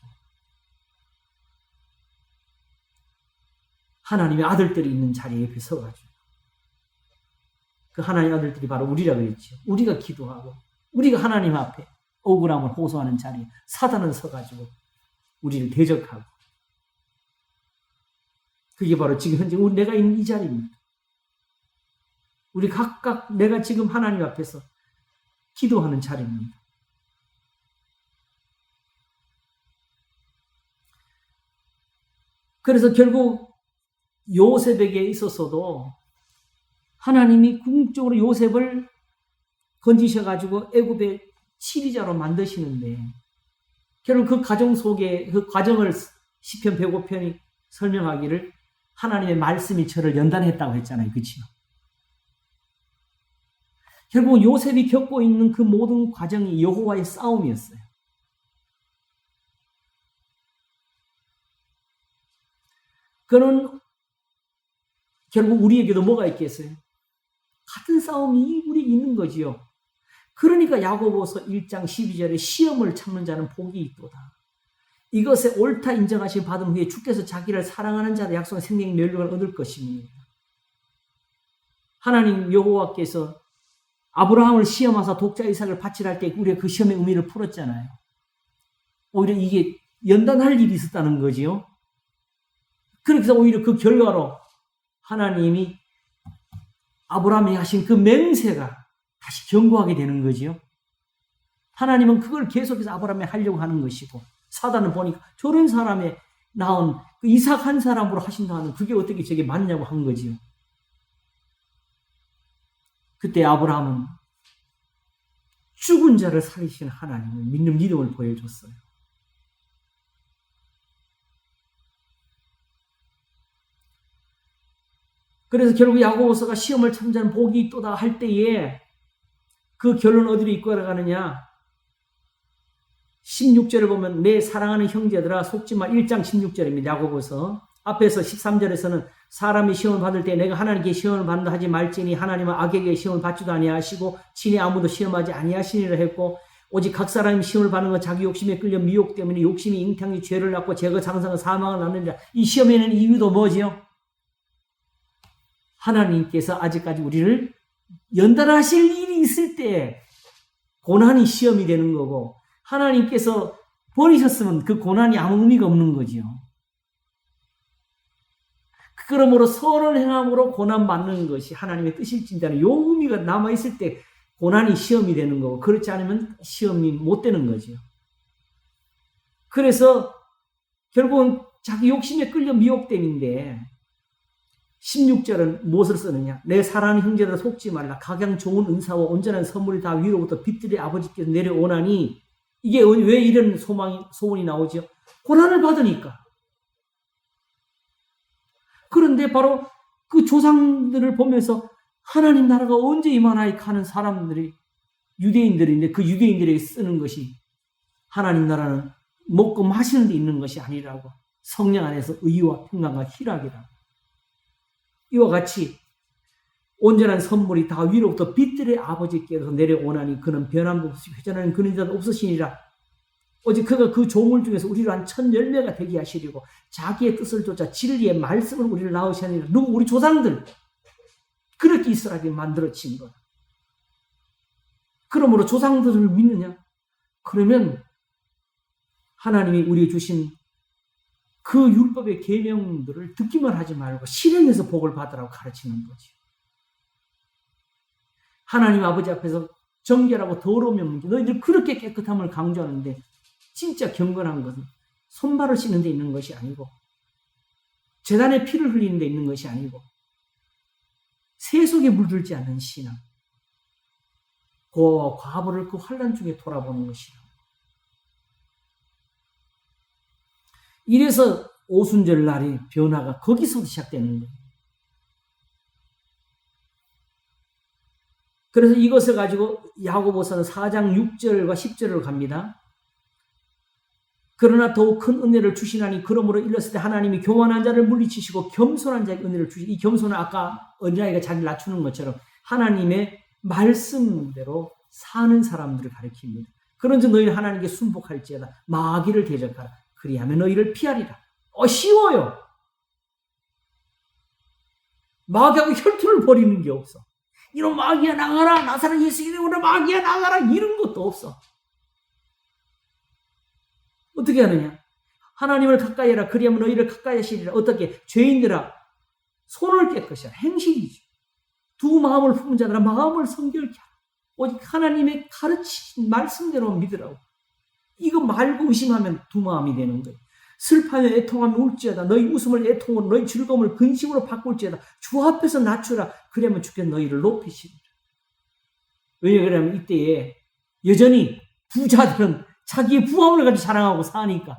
하나님의 아들들이 있는 자리에 옆에 서가지고 그 하나님의 아들들이 바로 우리라고 했죠. 우리가 기도하고 우리가 하나님 앞에 억울함을 호소하는 자리에 사단은 서가지고 우리를 대적하고 그게 바로 지금 현재 내가 있는 이 자리입니다. 우리 각각 내가 지금 하나님 앞에서 기도하는 자리입니다. 그래서 결국 요셉에게 있어서도 하나님이 궁극적으로 요셉을 건지셔가지고 애굽의 치리자로 만드시는데 결국 그 가정 속에 그 과정을 시편 105편이 설명하기를 하나님의 말씀이 저를 연단했다고 했잖아요. 그렇죠? 결국 요셉이 겪고 있는 그 모든 과정이 여호와의 싸움이었어요. 그는 결국 우리에게도 뭐가 있겠어요? 같은 싸움이 우리에게 있는 거지요. 그러니까 야고보서 1장 12절에 시험을 참는 자는 복이 있도다. 이것에 옳다 인정하심 받은 후에 주께서 자기를 사랑하는 자의 약속의 생명의 면류관을 얻을 것입니다. 하나님 여호와께서 아브라함을 시험하사 독자 이삭을 바치라 할 때 우리가 그 시험의 의미를 풀었잖아요. 오히려 이게 연단할 일이 있었다는 거지요. 그래서 오히려 그 결과로 하나님이 아브라함이 하신 그 맹세가 다시 견고하게 되는 거지요. 하나님은 그걸 계속해서 아브라함이 하려고 하는 것이고 사단은 보니까 저런 사람의 낳은 그 이삭 한 사람으로 하신다는 그게 어떻게 저게 맞냐고 한 거지요. 그때 아브라함은 죽은 자를 살리시는 하나님을 믿는 믿음을 보여줬어요. 그래서 결국 야고보서가 시험을 참자는 복이 있도다 할 때에 그 결론 어디로 이끌어가느냐? 16절을 보면 내 사랑하는 형제들아 속지마 1장 16절입니다. 야고보서 앞에서 13절에서는 사람이 시험을 받을 때 내가 하나님께 시험을 받는다 하지 말지니 하나님은 악에게 시험을 받지도 아니하시고 친히 아무도 시험하지 아니하시니라 했고 오직 각 사람이 시험을 받는 건 자기 욕심에 끌려 미혹 때문에 욕심이 잉태하니 죄를 낳고 죄가 장성한 사망을 낳느니라. 이 시험에는 이유도 뭐지요? 하나님께서 아직까지 우리를 연단하실 일이 있을 때 고난이 시험이 되는 거고, 하나님께서 버리셨으면 그 고난이 아무 의미가 없는 거지요. 그러므로 선을 행함으로 고난 받는 것이 하나님의 뜻일진다는 요 의미가 남아있을 때 고난이 시험이 되는 거고, 그렇지 않으면 시험이 못 되는 거지요. 그래서 결국은 자기 욕심에 끌려 미혹됨인데, 16절은 무엇을 쓰느냐? 내 사랑하는 형제들아 속지 말라. 각양 좋은 은사와 온전한 선물이 다 위로부터 빛들의 아버지께서 내려오나니. 이게 왜 이런 소문이 나오죠? 고난을 받으니까. 그런데 바로 그 조상들을 보면서 하나님 나라가 언제 임하나이까 하는 사람들이 유대인들인데, 그 유대인들에게 쓰는 것이 하나님 나라는 먹고 마시는 데 있는 것이 아니라고, 성령 안에서 의와 평강과 희락이라고. 이와 같이 온전한 선물이 다 위로부터 빛들의 아버지께서 내려오나니 그는 변함도 없이 회전하는 그는 자도 없으시니라. 오직 그가 그 조물 중에서 우리로 한 천 열매가 되게 하시려고 자기의 뜻을 쫓아 진리의 말씀을 우리를 낳으시니라. 누구? 우리 조상들. 그렇게 이스라엘이 만들어진 것. 그러므로 조상들을 믿느냐? 그러면 하나님이 우리에게 주신 그 율법의 계명들을 듣기만 하지 말고 실행해서 복을 받으라고 가르치는 거지. 하나님 아버지 앞에서 정결하고 더러움이 없는 게, 너희들 그렇게 깨끗함을 강조하는데 진짜 경건한 것은 손발을 씻는 데 있는 것이 아니고, 제단에 피를 흘리는 데 있는 것이 아니고, 세속에 물들지 않는 신앙, 고아와 과부를 그 환난 중에 돌아보는 것이라. 이래서 오순절 날의 변화가 거기서 시작되는 거예요. 그래서 이것을 가지고 야고보서는 4장 6절과 10절을 갑니다. 그러나 더욱 큰 은혜를 주시나니 그러므로 일렀을 때 하나님이 교만한 자를 물리치시고 겸손한 자에게 은혜를 주시고, 이 겸손은 아까 어린아이가 자기를 낮추는 것처럼 하나님의 말씀대로 사는 사람들을 가리킵니다. 그런즉 너희는 하나님께 순복할지어다. 마귀를 대적하라. 그리하면 너희를 피하리라. 쉬워요. 마귀하고 혈투를 벌이는 게 없어. 이런 마귀야 나가라. 나사렛 예수 이름으로 마귀야 나가라. 이런 것도 없어. 어떻게 하느냐? 하나님을 가까이 해라. 그리하면 너희를 가까이 하시리라. 어떻게? 죄인들아 손을 깨끗이 하라. 행실이죠. 두 마음을 품은 자들아 마음을 성결케 하라. 오직 하나님의 가르친 말씀대로 믿으라고. 이거 말고 의심하면 두 마음이 되는 거예요. 슬퍼하며 애통하며 울지어다. 너희 웃음을 애통으로 너희 즐거움을 근심으로 바꿀지어다. 주 앞에서 낮추라. 그러면 주께서 너희를 높이시리라. 왜 그러냐면 이때에 여전히 부자들은 자기의 부함을 가지고 자랑하고 사니까.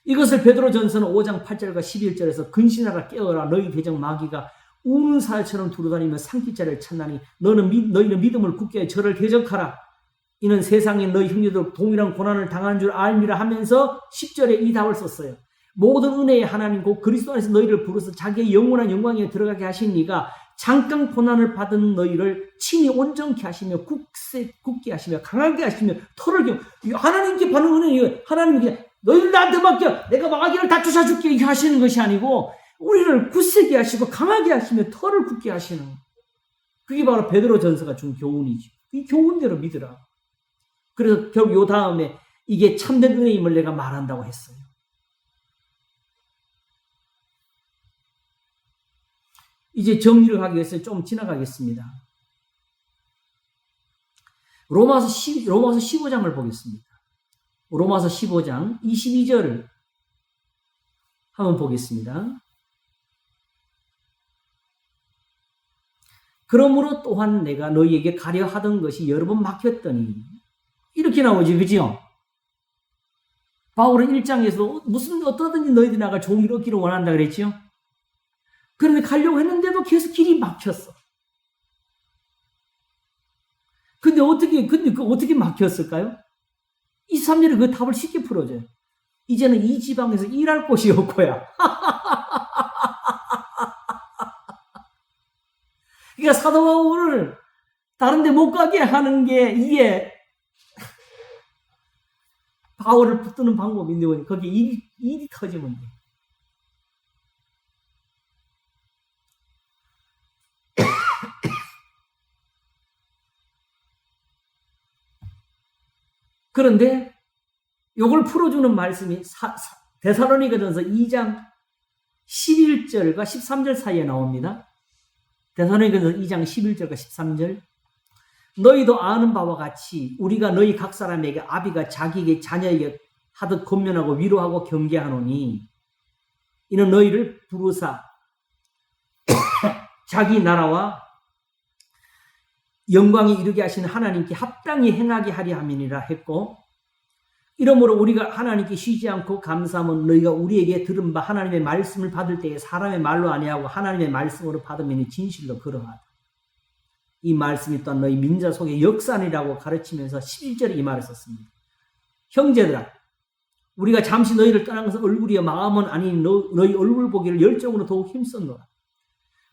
이것을 베드로전서는 5장 8절과 11절에서 근신하라 깨어라. 너희 대적 마귀가 우는 사자처럼 두루다니며 상기자를 찾나니 너희는 믿음을 굳게 해 저를 대적하라. 이는 세상에 너희 형제들 동일한 고난을 당하는 줄 알미라 하면서 10절에 이 답을 썼어요. 모든 은혜의 하나님 곧 그리스도 안에서 너희를 부르서 자기의 영원한 영광에 들어가게 하신 이가 잠깐 고난을 받은 너희를 친히 온전케 하시며 굳게 하시며 강하게 하시며 털을 겨. 하나님께 받는 은혜는 하나님이 그냥 너희를 나한테 맡겨 내가 마귀를 다 쫓아줄게 이렇게 하시는 것이 아니고, 우리를 굳세게 하시고 강하게 하시며 털을 굳게 하시는, 그게 바로 베드로전서가 준 교훈이지. 이 교훈대로 믿으라. 그래서 결국 요 다음에 이게 참된 은혜임을 내가 말한다고 했어요. 이제 정리를 하기 위해서 좀 지나가겠습니다. 로마서 15장을 보겠습니다. 로마서 15장 22절을 한번 보겠습니다. 그러므로 또한 내가 너희에게 가려 하던 것이 여러 번 막혔더니, 이렇게 나오지, 그죠? 바울은 1장에서 무슨 어떠든지 너희들이 나갈 종이 얻기를 원한다 그랬죠? 그런데 가려고 했는데도 계속 길이 막혔어. 근데 어떻게 막혔을까요? 23절에 그 답을 쉽게 풀어줘요. 이제는 이 지방에서 일할 곳이 없고야. 그러니까 사도 바울을 다른 데 못 가게 하는 게 이게 바울을 붙드는 방법인데 거기에 일이 터지면 돼. 그런데 요걸 풀어주는 말씀이 데살로니가전서 2장 11절과 13절 사이에 나옵니다. 데살로니가전서 2장 11절과 13절. 너희도 아는 바와 같이 우리가 너희 각 사람에게 아비가 자기에게 자녀에게 하듯 권면하고 위로하고 경계하노니 이는 너희를 부르사 자기 나라와 영광이 이르게 하시는 하나님께 합당히 행하게 하려 함이니라 했고, 이러므로 우리가 하나님께 쉬지 않고 감사하면 너희가 우리에게 들은 바 하나님의 말씀을 받을 때에 사람의 말로 아니하고 하나님의 말씀으로 받으면 진실로 그러하다. 이 말씀이 또한 너희 민자 속에 역산이라고 가르치면서 11절에 이 말을 썼습니다. 형제들아, 우리가 잠시 너희를 떠난 것은 얼굴이여 마음은 아니 너희 얼굴 보기를 열정으로 더욱 힘썼노라.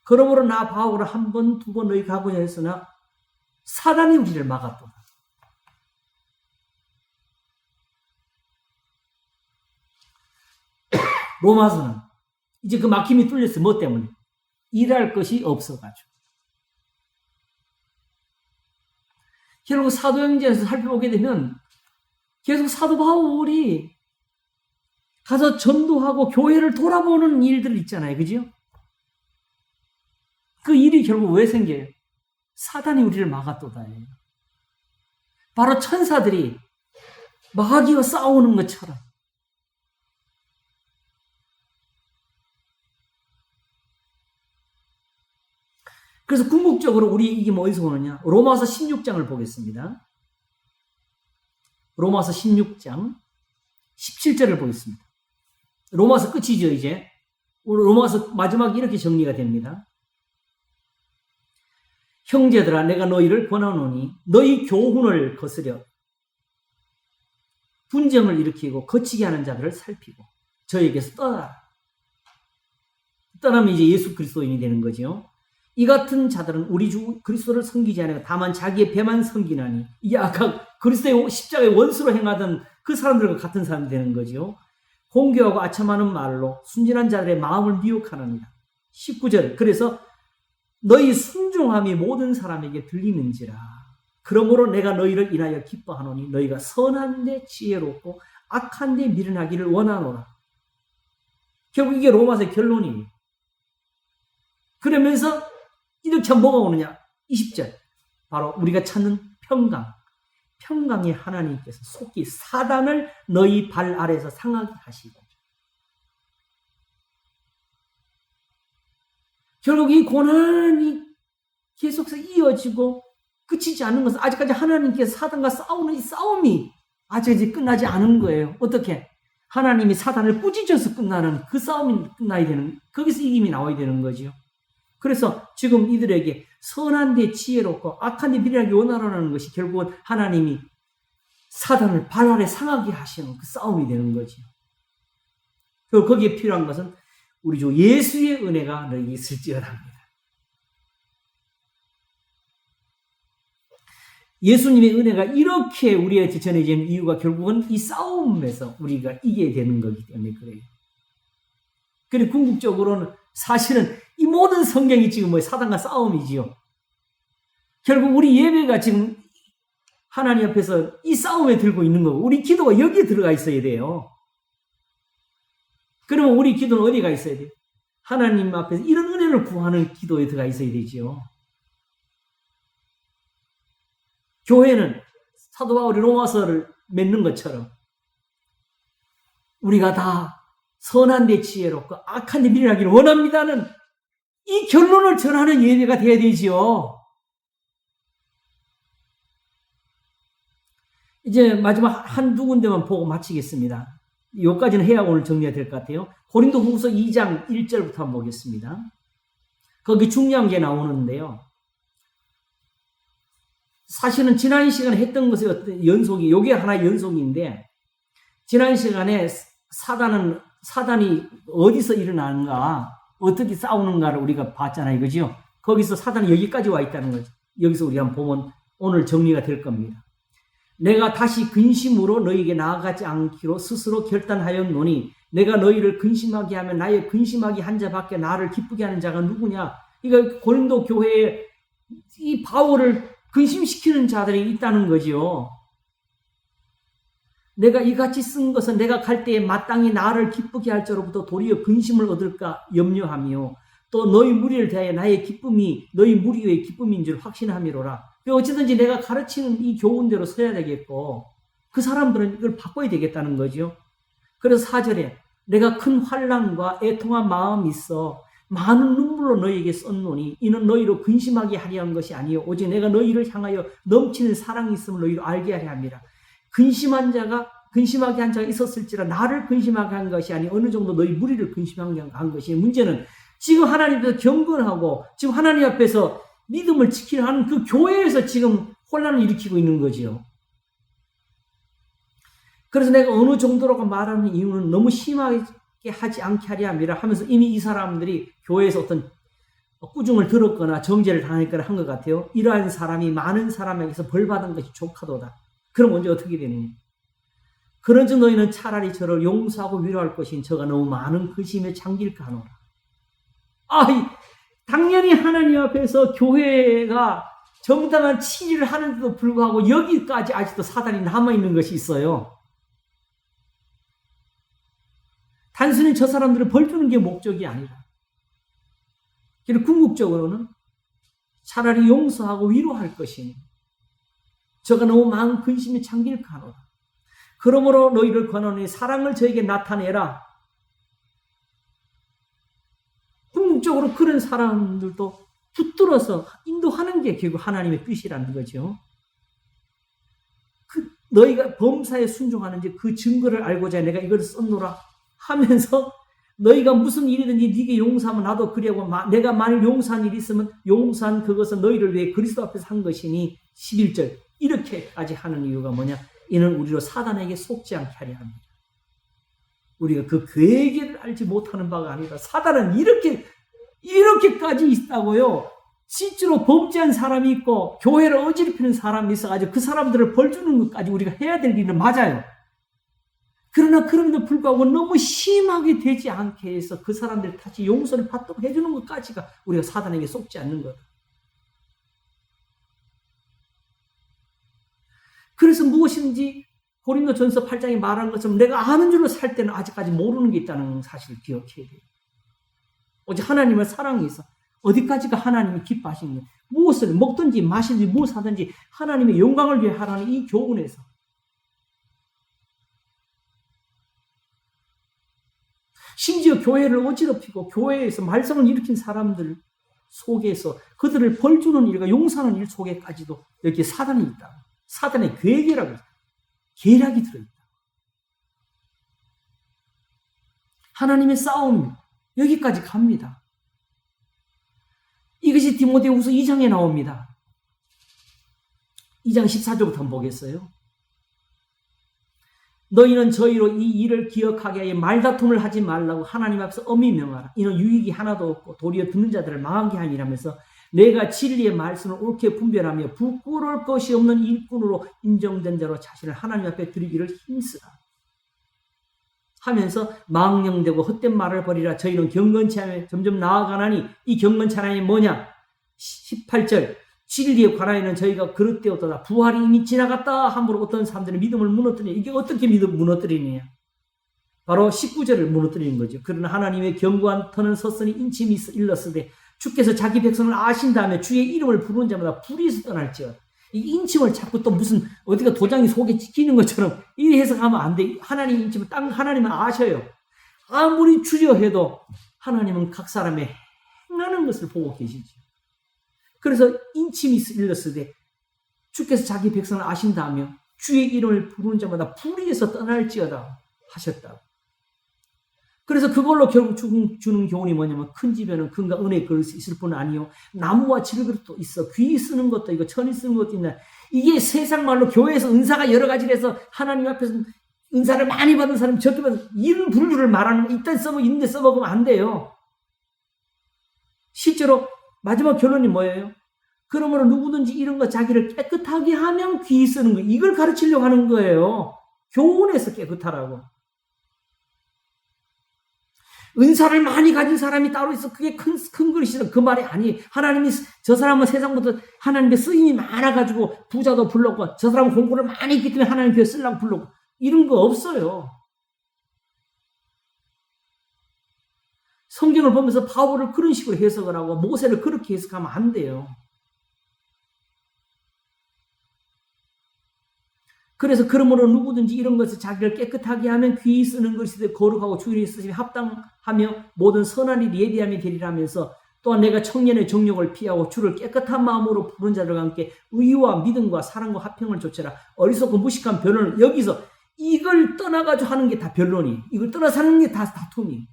그러므로 나 바울은 한 번, 두 번 너희 가고자 했으나 사단이 우리를 막았도다. 로마서는 이제 그 막힘이 뚫렸어요. 뭐 때문에? 일할 것이 없어가지고. 결국 사도행전에서 살펴보게 되면 계속 사도 바울이 가서 전도하고 교회를 돌아보는 일들 있잖아요. 그죠? 그 일이 결국 왜 생겨요? 사단이 우리를 막았도다예요. 바로 천사들이 마귀와 싸우는 것처럼. 그래서 궁극적으로 우리 이기면 어디서 오느냐? 로마서 16장을 보겠습니다. 로마서 16장 17절을 보겠습니다. 로마서 끝이죠, 이제. 로마서 마지막에 이렇게 정리가 됩니다. 형제들아, 내가 너희를 권하노니 너희 교훈을 거스려 분쟁을 일으키고 거치게 하는 자들을 살피고 저에게서 떠나라. 떠나면 이제 예수 그리스도인이 되는 거죠. 이 같은 자들은 우리 주 그리스도를 섬기지 않고 다만 자기의 배만 섬기나니, 이게 아까 그리스도의 십자가의 원수로 행하던 그 사람들과 같은 사람이 되는 거죠. 공교하고 아첨하는 말로 순진한 자들의 마음을 미혹하느니라. 19절. 그래서 너희 순종함이 모든 사람에게 들리는지라. 그러므로 내가 너희를 인하여 기뻐하노니 너희가 선한 데 지혜롭고 악한 데 미련하기를 원하노라. 결국 이게 로마서의 결론이에요. 그러면서 이렇게 뭐가 오느냐? 20절. 바로 우리가 찾는 평강. 평강의 하나님께서 속히 사단을 너희 발 아래에서 상하게 하시고. 결국 이 고난이 계속해서 이어지고 끝이지 않는 것은 아직까지 하나님께서 사단과 싸우는 이 싸움이 아직 끝나지 않은 거예요. 어떻게? 하나님이 사단을 꾸짖어서 끝나는 그 싸움이 끝나야 되는, 거기서 이김이 나와야 되는 거죠. 그래서 지금 이들에게 선한 데 지혜롭고 악한 데 미련하게 원하라는 것이 결국은 하나님이 사단을 발 아래 상하게 하시는 그 싸움이 되는 거죠. 그리고 거기에 필요한 것은 우리 주 예수의 은혜가 너희에게 있을지어답니다. 예수님의 은혜가 이렇게 우리에게 전해지는 이유가 결국은 이 싸움에서 우리가 이겨야 되는 거기 때문에 그래요. 그리고 궁극적으로는 사실은 이 모든 성경이 지금 뭐 사단과 싸움이지요. 결국 우리 예배가 지금 하나님 앞에서 이 싸움에 들고 있는 거고, 우리 기도가 여기에 들어가 있어야 돼요. 그러면 우리 기도는 어디가 있어야 돼요? 하나님 앞에서 이런 은혜를 구하는 기도에 들어가 있어야 되지요. 교회는 사도 바울이 로마서를 맺는 것처럼 우리가 다 선한 데 지혜롭고 악한 데 미련하기를 원합니다는 이 결론을 전하는 예배가 돼야 되지요. 이제 마지막 한두 군데만 보고 마치겠습니다. 여기까지는 해야 오늘 정리가 될 것 같아요. 고린도 후서 2장 1절부터 한번 보겠습니다. 거기 중요한 게 나오는데요. 사실은 지난 시간에 했던 것의 어떤 연속이, 요게 하나의 연속인데, 지난 시간에 사단이 어디서 일어나는가, 어떻게 싸우는가를 우리가 봤잖아요. 그죠? 거기서 사단이 여기까지 와 있다는 거죠. 여기서 우리 한번 보면 오늘 정리가 될 겁니다. 내가 다시 근심으로 너희에게 나아가지 않기로 스스로 결단하였노니 내가 너희를 근심하게 하면 나의 근심하게 한 자밖에 나를 기쁘게 하는 자가 누구냐. 그러니까 고린도 교회에 이 바울을 근심시키는 자들이 있다는 거지요. 내가 이같이 쓴 것은 내가 갈 때에 마땅히 나를 기쁘게 할 자로부터 도리어 근심을 얻을까 염려하며 또 너희 무리를 대하여 나의 기쁨이 너희 무리의 기쁨인 줄 확신함이로라. 어찌든지 내가 가르치는 이 교훈대로 서야 되겠고 그 사람들은 이걸 바꿔야 되겠다는 거죠. 그래서 4절에 내가 큰 환난과 애통한 마음이 있어 많은 눈물로 너희에게 썼노니 이는 너희로 근심하게 하려 한 것이 아니요 오직 내가 너희를 향하여 넘치는 사랑이 있음을 너희로 알게 하려 함이라. 근심하게 한 자가 있었을지라 나를 근심하게 한 것이 아니 어느 정도 너희 무리를 근심하게 한 것이. 문제는 지금 하나님 앞에서 경건하고 지금 하나님 앞에서 믿음을 지키려 하는 그 교회에서 지금 혼란을 일으키고 있는 거지요. 그래서 내가 어느 정도라고 말하는 이유는 너무 심하게 하지 않게 하려 함이라 하면서 이미 이 사람들이 교회에서 어떤 꾸중을 들었거나 정죄를 당했거나 한 것 같아요. 이러한 사람이 많은 사람에게서 벌받은 것이 족하도다. 그럼 언제 어떻게 되느냐. 그런즉 너희는 차라리 저를 용서하고 위로할 것인 저가 너무 많은 근심에 잠길까 하노라. 당연히 하나님 앞에서 교회가 정당한 치리를 하는데도 불구하고 여기까지 아직도 사단이 남아있는 것이 있어요. 단순히 저 사람들을 벌주는 게 목적이 아니라 그리고 궁극적으로는 차라리 용서하고 위로할 것이니 저가 너무 많은 근심에 잠길까 하노라. 그러므로 너희를 권하노니 사랑을 저에게 나타내라. 궁극적으로 그런 사람들도 붙들어서 인도하는 게 결국 하나님의 뜻이라는 거죠. 너희가 범사에 순종하는지 그 증거를 알고자 내가 이걸 썼노라 하면서 너희가 무슨 일이든지 네게 용서하면 나도 그리하고 내가 만일 용서한 일이 있으면 용서한 그것은 너희를 위해 그리스도 앞에서 한 것이니 11절 이렇게까지 하는 이유가 뭐냐. 이는 우리로 사단에게 속지 않게 하려 합니다. 우리가 그 계획을 알지 못하는 바가 아니라 사단은 이렇게까지 있다고요. 실제로 범죄한 사람이 있고 교회를 어지럽히는 사람이 있어가지고 그 사람들을 벌주는 것까지 우리가 해야 될 일은 맞아요. 그러나 그럼에도 불구하고 너무 심하게 되지 않게 해서 그 사람들 다시 용서를 받도록 해주는 것까지가 우리가 사단에게 속지 않는 거다. 그래서 무엇인지 고린도전서 8장에 말한 것처럼 내가 아는 줄로 살 때는 아직까지 모르는 게 있다는 사실을 기억해야 돼요. 오직 하나님의 사랑이 있어. 어디까지가 하나님이 기뻐하시는 거예요. 무엇을 먹든지 마시든지 무엇을 하든지 하나님의 영광을 위해 하라는 이 교훈에서 심지어 교회를 어지럽히고 교회에서 말썽을 일으킨 사람들 속에서 그들을 벌주는 일과 용서하는 일 속에까지도 이렇게 사단이 있다. 사단의 계략이라고 해서 계략이 들어있다. 하나님의 싸움 여기까지 갑니다. 이것이 디모데후서 2장에 나옵니다. 2장 14절부터 한번 보겠어요. 너희는 저희로 이 일을 기억하게 하여 말다툼을 하지 말라고 하나님 앞에서 엄히 명하라. 이는 유익이 하나도 없고 도리어 듣는 자들을 망하게 함이라면서 내가 진리의 말씀을 옳게 분별하며 부끄러울 것이 없는 일꾼으로 인정된 자로 자신을 하나님 앞에 드리기를 힘쓰라. 하면서 망령되고 헛된 말을 버리라. 저희는 경건치 않으며 점점 나아가나니 이 경건치 않음이 뭐냐. 18절 진리에 관하여는 저희가 그릇되었도다. 부활이 이미 지나갔다 함으로 어떤 사람들의 믿음을 무너뜨리냐. 이게 어떻게 믿음 무너뜨리느냐. 바로 19절을 무너뜨리는 거죠. 그러나 하나님의 견고한 터는 섰으니 인침이 일렀으되 주께서 자기 백성을 아신 다음에 주의 이름을 부르는 자마다 불의에서 떠날지어다. 이 인침을 자꾸 또 무슨 어디가 도장이 속에 찍히는 것처럼 이 해석하면 안 돼. 하나님 인침을 딱 하나님은 아셔요. 아무리 주저해도 하나님은 각 사람의 행하는 것을 보고 계시죠. 그래서 인침이 일렀으되 주께서 자기 백성을 아신다며 주의 이름을 부르는 자마다 불의에서 떠날지어다 하셨다. 그래서 그걸로 결국 주는 교훈이 뭐냐면 큰 집에는 금과 은의 그릇이 있을 뿐 아니요 나무와 질그릇도 있어. 귀 쓰는 것도 있고 천이 쓰는 것도 있나. 이게 세상 말로 교회에서 은사가 여러 가지를 해서 하나님 앞에서 은사를 많이 받은 사람이 적게 받은 이런 분류를 말하는 거 이딴 써먹으면 있는데 써먹으면 안 돼요. 실제로 마지막 결론이 뭐예요? 그러므로 누구든지 이런 거 자기를 깨끗하게 하면 귀히 쓰는 거. 이걸 가르치려고 하는 거예요. 교훈에서 깨끗하라고. 은사를 많이 가진 사람이 따로 있어. 그게 큰 그릇이다. 그 말이 아니. 하나님이 저 사람은 세상부터 하나님의 쓰임이 많아가지고 부자도 불렀고 저 사람은 공부를 많이 했기 때문에 하나님 교회 쓰려고 불렀고 이런 거 없어요. 성경을 보면서 바울을 그런 식으로 해석을 하고 모세를 그렇게 해석하면 안 돼요. 그래서 그러므로 누구든지 이런 것을 자기를 깨끗하게 하면 귀히 쓰는 것이 거룩하고 주인이 쓰심에 합당하며 모든 선한 일 예비함이 되리라 하면서 또한 내가 청년의 정욕을 피하고 주를 깨끗한 마음으로 부른 자들과 함께 의와 믿음과 사랑과 화평을 좇으라. 어리석고 무식한 변론을 여기서 이걸 떠나가지고 하는 게 다 변론이. 이걸 떠나서 하는 게 다 다툼이.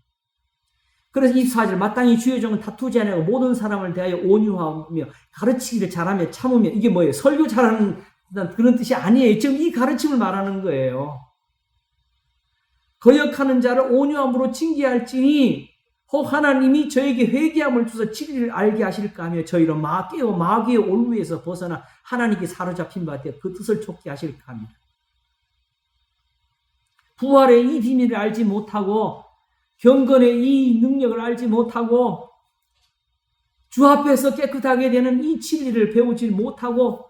그래서 24절 마땅히 주의 종은 다투지 않고 모든 사람을 대하여 온유하며 가르치기를 잘하며 참으며 이게 뭐예요? 설교 잘하는 그런 뜻이 아니에요. 지금 이 가르침을 말하는 거예요. 거역하는 자를 온유함으로 징계할지니 혹 하나님이 저에게 회개함을 주서 진리를 알게 하실까 하며 저희로 마귀의 올무에서 벗어나 하나님께 사로잡힌 바 되어 그 뜻을 좇게 하실까 합니다. 부활의 이 비밀을 알지 못하고 경건의 이 능력을 알지 못하고 주 앞에서 깨끗하게 되는 이 진리를 배우지 못하고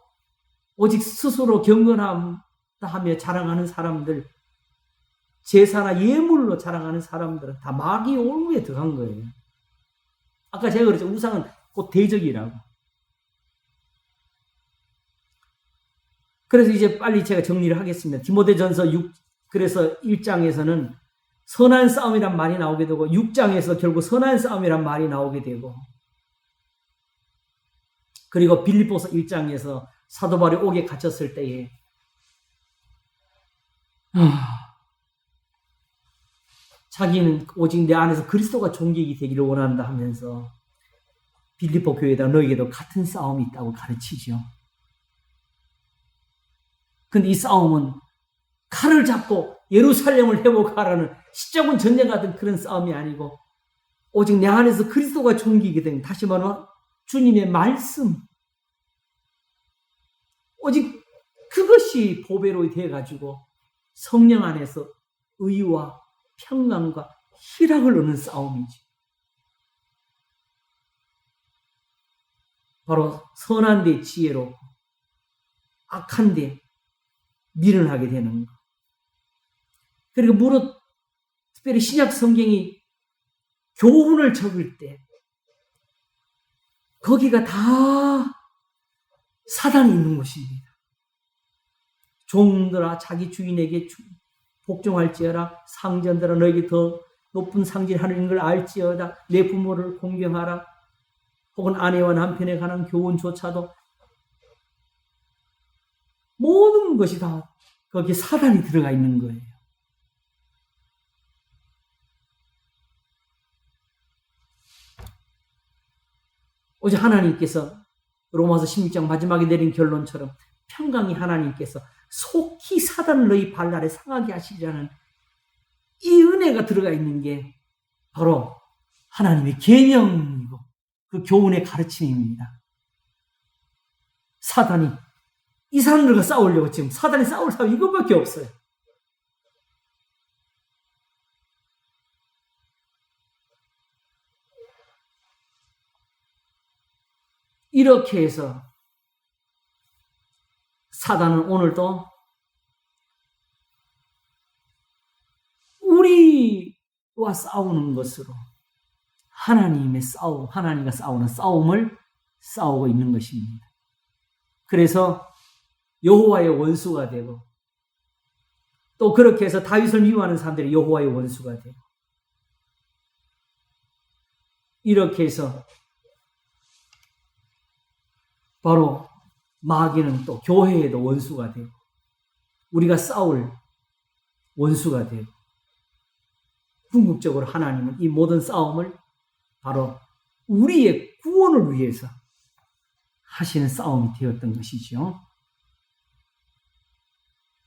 오직 스스로 경건하며 자랑하는 사람들, 제사나 예물로 자랑하는 사람들은 다 마귀의 올무에 들어간 거예요. 아까 제가 그랬죠. 우상은 곧 대적이라고. 그래서 이제 빨리 제가 정리를 하겠습니다. 디모데전서 6, 그래서 1장에서는 선한 싸움이란 말이 나오게 되고 6장에서 결국 선한 싸움이란 말이 나오게 되고 그리고 빌립보서 1장에서 사도 바울이 옥에 갇혔을 때에 자기는 오직 내 안에서 그리스도가 존귀이 되기를 원한다 하면서 빌립보 교회에다 너에게도 같은 싸움이 있다고 가르치죠. 근데 이 싸움은 칼을 잡고 예루살렘을 회복하라는 시적은 전쟁 같은 그런 싸움이 아니고 오직 내 안에서 그리스도가 존귀게 된 다시 말하면 주님의 말씀 오직 그것이 보배로 돼가지고 성령 안에서 의와 평강과 희락을 얻는 싸움이지. 바로 선한 데 지혜로 악한 데 미련하게 되는 것. 그리고 무릇 특별히 신약 성경이 교훈을 적을 때 거기가 다 사단이 있는 것입니다. 종들아 자기 주인에게 복종할지어다. 상전들아 너에게 더 높은 상진하는 걸 알지어다. 내 부모를 공경하라. 혹은 아내와 남편에 관한 교훈조차도 모든 것이 다 거기에 사단이 들어가 있는 거예요. 오직 하나님께서 로마서 16장 마지막에 내린 결론처럼 평강이 하나님께서 속히 사단을 너희 발 아래 상하게 하시리라는 이 은혜가 들어가 있는 게 바로 하나님의 계명이고 그 교훈의 가르침입니다. 사단이 이 사람들과 싸우려고 지금 사단이 싸울 사람 이것밖에 없어요. 이렇게 해서 사단은 오늘도 우리와 싸우는 것으로 하나님과 싸우는 싸움을 싸우고 있는 것입니다. 그래서 여호와의 원수가 되고 또 그렇게 해서 다윗을 미워하는 사람들이 여호와의 원수가 되고 이렇게 해서 바로 마귀는 또 교회에도 원수가 되고 우리가 싸울 원수가 되고 궁극적으로 하나님은 이 모든 싸움을 바로 우리의 구원을 위해서 하시는 싸움이 되었던 것이죠.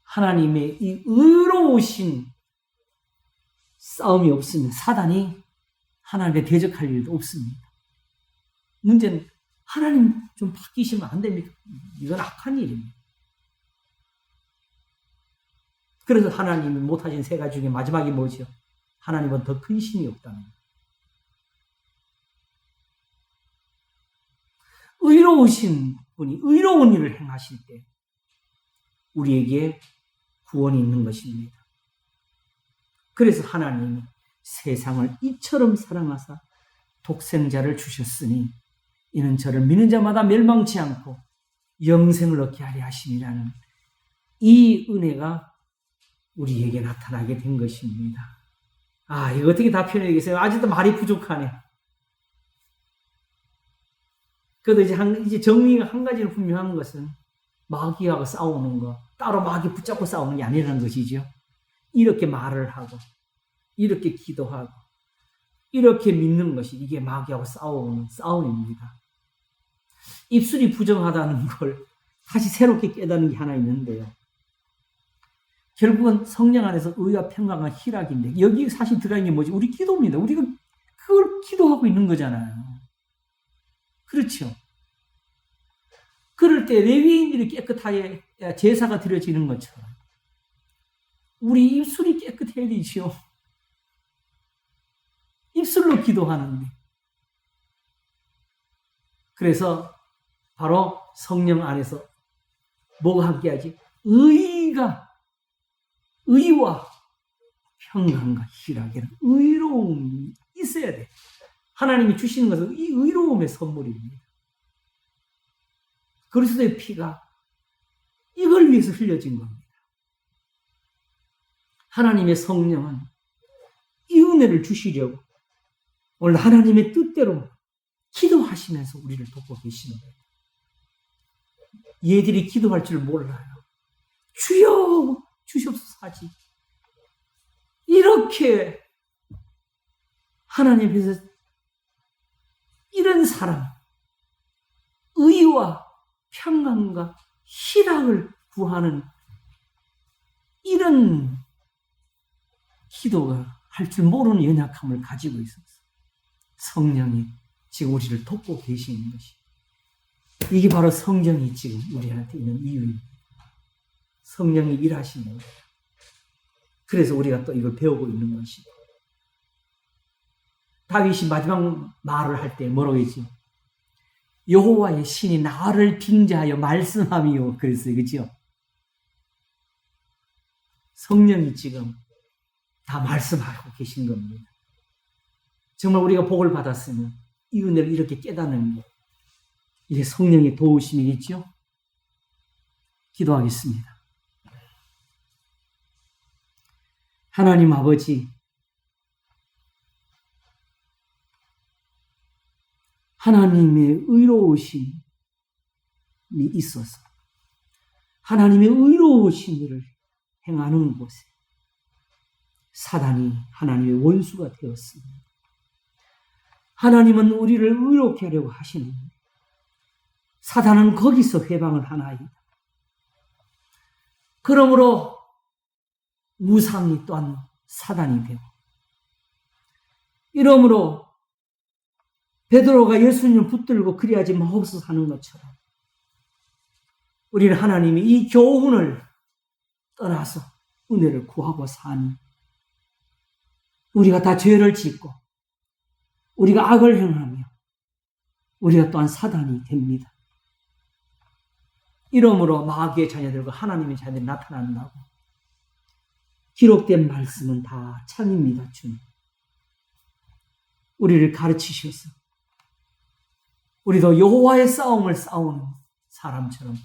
하나님의 이 의로우신 싸움이 없으면 사단이 하나님께 대적할 일도 없습니다. 문제는 하나님 좀 바뀌시면 안 됩니까? 이건 악한 일입니다. 그래서 하나님이 못하신 세 가지 중에 마지막이 뭐죠? 하나님은 더 큰 신이 없다는 거예요. 의로우신 분이 의로운 일을 행하실 때 우리에게 구원이 있는 것입니다. 그래서 하나님이 세상을 이처럼 사랑하사 독생자를 주셨으니 이는 저를 믿는 자마다 멸망치 않고 영생을 얻게 하려 하심이라는 이 은혜가 우리에게 나타나게 된 것입니다. 아, 이거 어떻게 다 표현하겠어요? 아직도 말이 부족하네. 그래도 이제 정리가 한 가지로 분명한 것은 마귀하고 싸우는 거, 따로 마귀 붙잡고 싸우는 게 아니라는 것이죠. 이렇게 말을 하고, 이렇게 기도하고, 이렇게 믿는 것이 이게 마귀하고 싸우는 싸움입니다. 입술이 부정하다는 걸 다시 새롭게 깨닫는 게 하나 있는데요. 결국은 성령 안에서 의와 평강과 희락인데 여기 사실 들어있는 게 뭐지? 우리 기도입니다. 우리가 그걸 기도하고 있는 거잖아요. 그렇죠. 그럴 때 레위인들이 깨끗하게 제사가 드려지는 것처럼 우리 입술이 깨끗해야 되죠. 입술로 기도하는데. 그래서 바로 성령 안에서 뭐가 함께하지? 의와 평강과 희락이라는 의로움이 있어야 돼. 하나님이 주시는 것은 이 의로움의 선물입니다. 그리스도의 피가 이걸 위해서 흘려진 겁니다. 하나님의 성령은 이 은혜를 주시려고 오늘 하나님의 뜻대로 기도하시면서 우리를 돕고 계시는 거예요. 얘들이 기도할 줄 몰라요. 주여 주시옵소서 하지. 이렇게 하나님 앞에서 이런 사람, 의와 평강과 희락을 구하는 이런 기도가 할 줄 모르는 연약함을 가지고 있어서 성령이 지금 우리를 돕고 계시는 것이 이게 바로 성령이 지금 우리한테 있는 이유입니다. 성령이 일하시는 거예요. 그래서 우리가 또 이걸 배우고 있는 것이고 다윗이 마지막 말을 할 때 뭐라고 했지? 여호와의 신이 나를 빙자하여 말씀하미요. 그랬어요. 그렇죠? 성령이 지금 다 말씀하고 계신 겁니다. 정말 우리가 복을 받았으면 이 은혜를 이렇게 깨닫는 게 이게 성령의 도우심이겠죠? 기도하겠습니다. 하나님 아버지, 하나님의 의로우심이 있어서 하나님의 의로우신 일을 행하는 곳에 사단이 하나님의 원수가 되었습니다. 하나님은 우리를 의롭게 하려고 하시는데 사단은 거기서 회방을 하나이다. 그러므로 무상이 또한 사단이 되고 이러므로 베드로가 예수님을 붙들고 그리하지 마옵소서 하는 것처럼 우리는 하나님이 이 교훈을 떠나서 은혜를 구하고 사니 우리가 다 죄를 짓고 우리가 악을 행하며 우리가 또한 사단이 됩니다. 이러므로 마귀의 자녀들과 하나님의 자녀들이 나타난다고 기록된 말씀은 다 참입니다. 주님. 우리를 가르치셔서 우리도 여호와의 싸움을 싸우는 사람처럼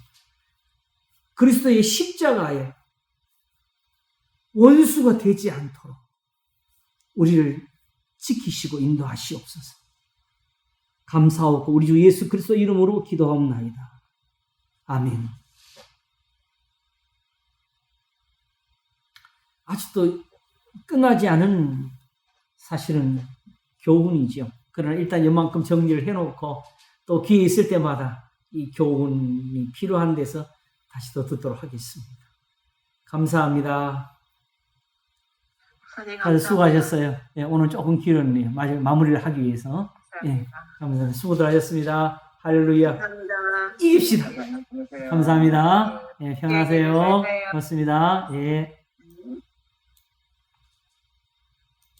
그리스도의 십자가에 원수가 되지 않도록 우리를 지키시고 인도하시옵소서. 감사하고 우리 주 예수 그리스도 이름으로 기도하옵나이다. 아멘. 아직도 끝나지 않은 사실은 교훈이죠. 그러나 일단 이만큼 정리를 해놓고 또 기회 있을 때마다 이 교훈이 필요한 데서 다시 또 듣도록 하겠습니다. 감사합니다. 다들 수고하셨어요. 예, 오늘 조금 길었네요. 마무리를 하기 위해서. 예, 감사합니다. 수고들 하셨습니다. 할렐루야. 감사합니다. 이깁시다. 안녕하세요. 감사합니다. 예, 네, 평안하세요. 네, 네, 네. 고맙습니다. 예.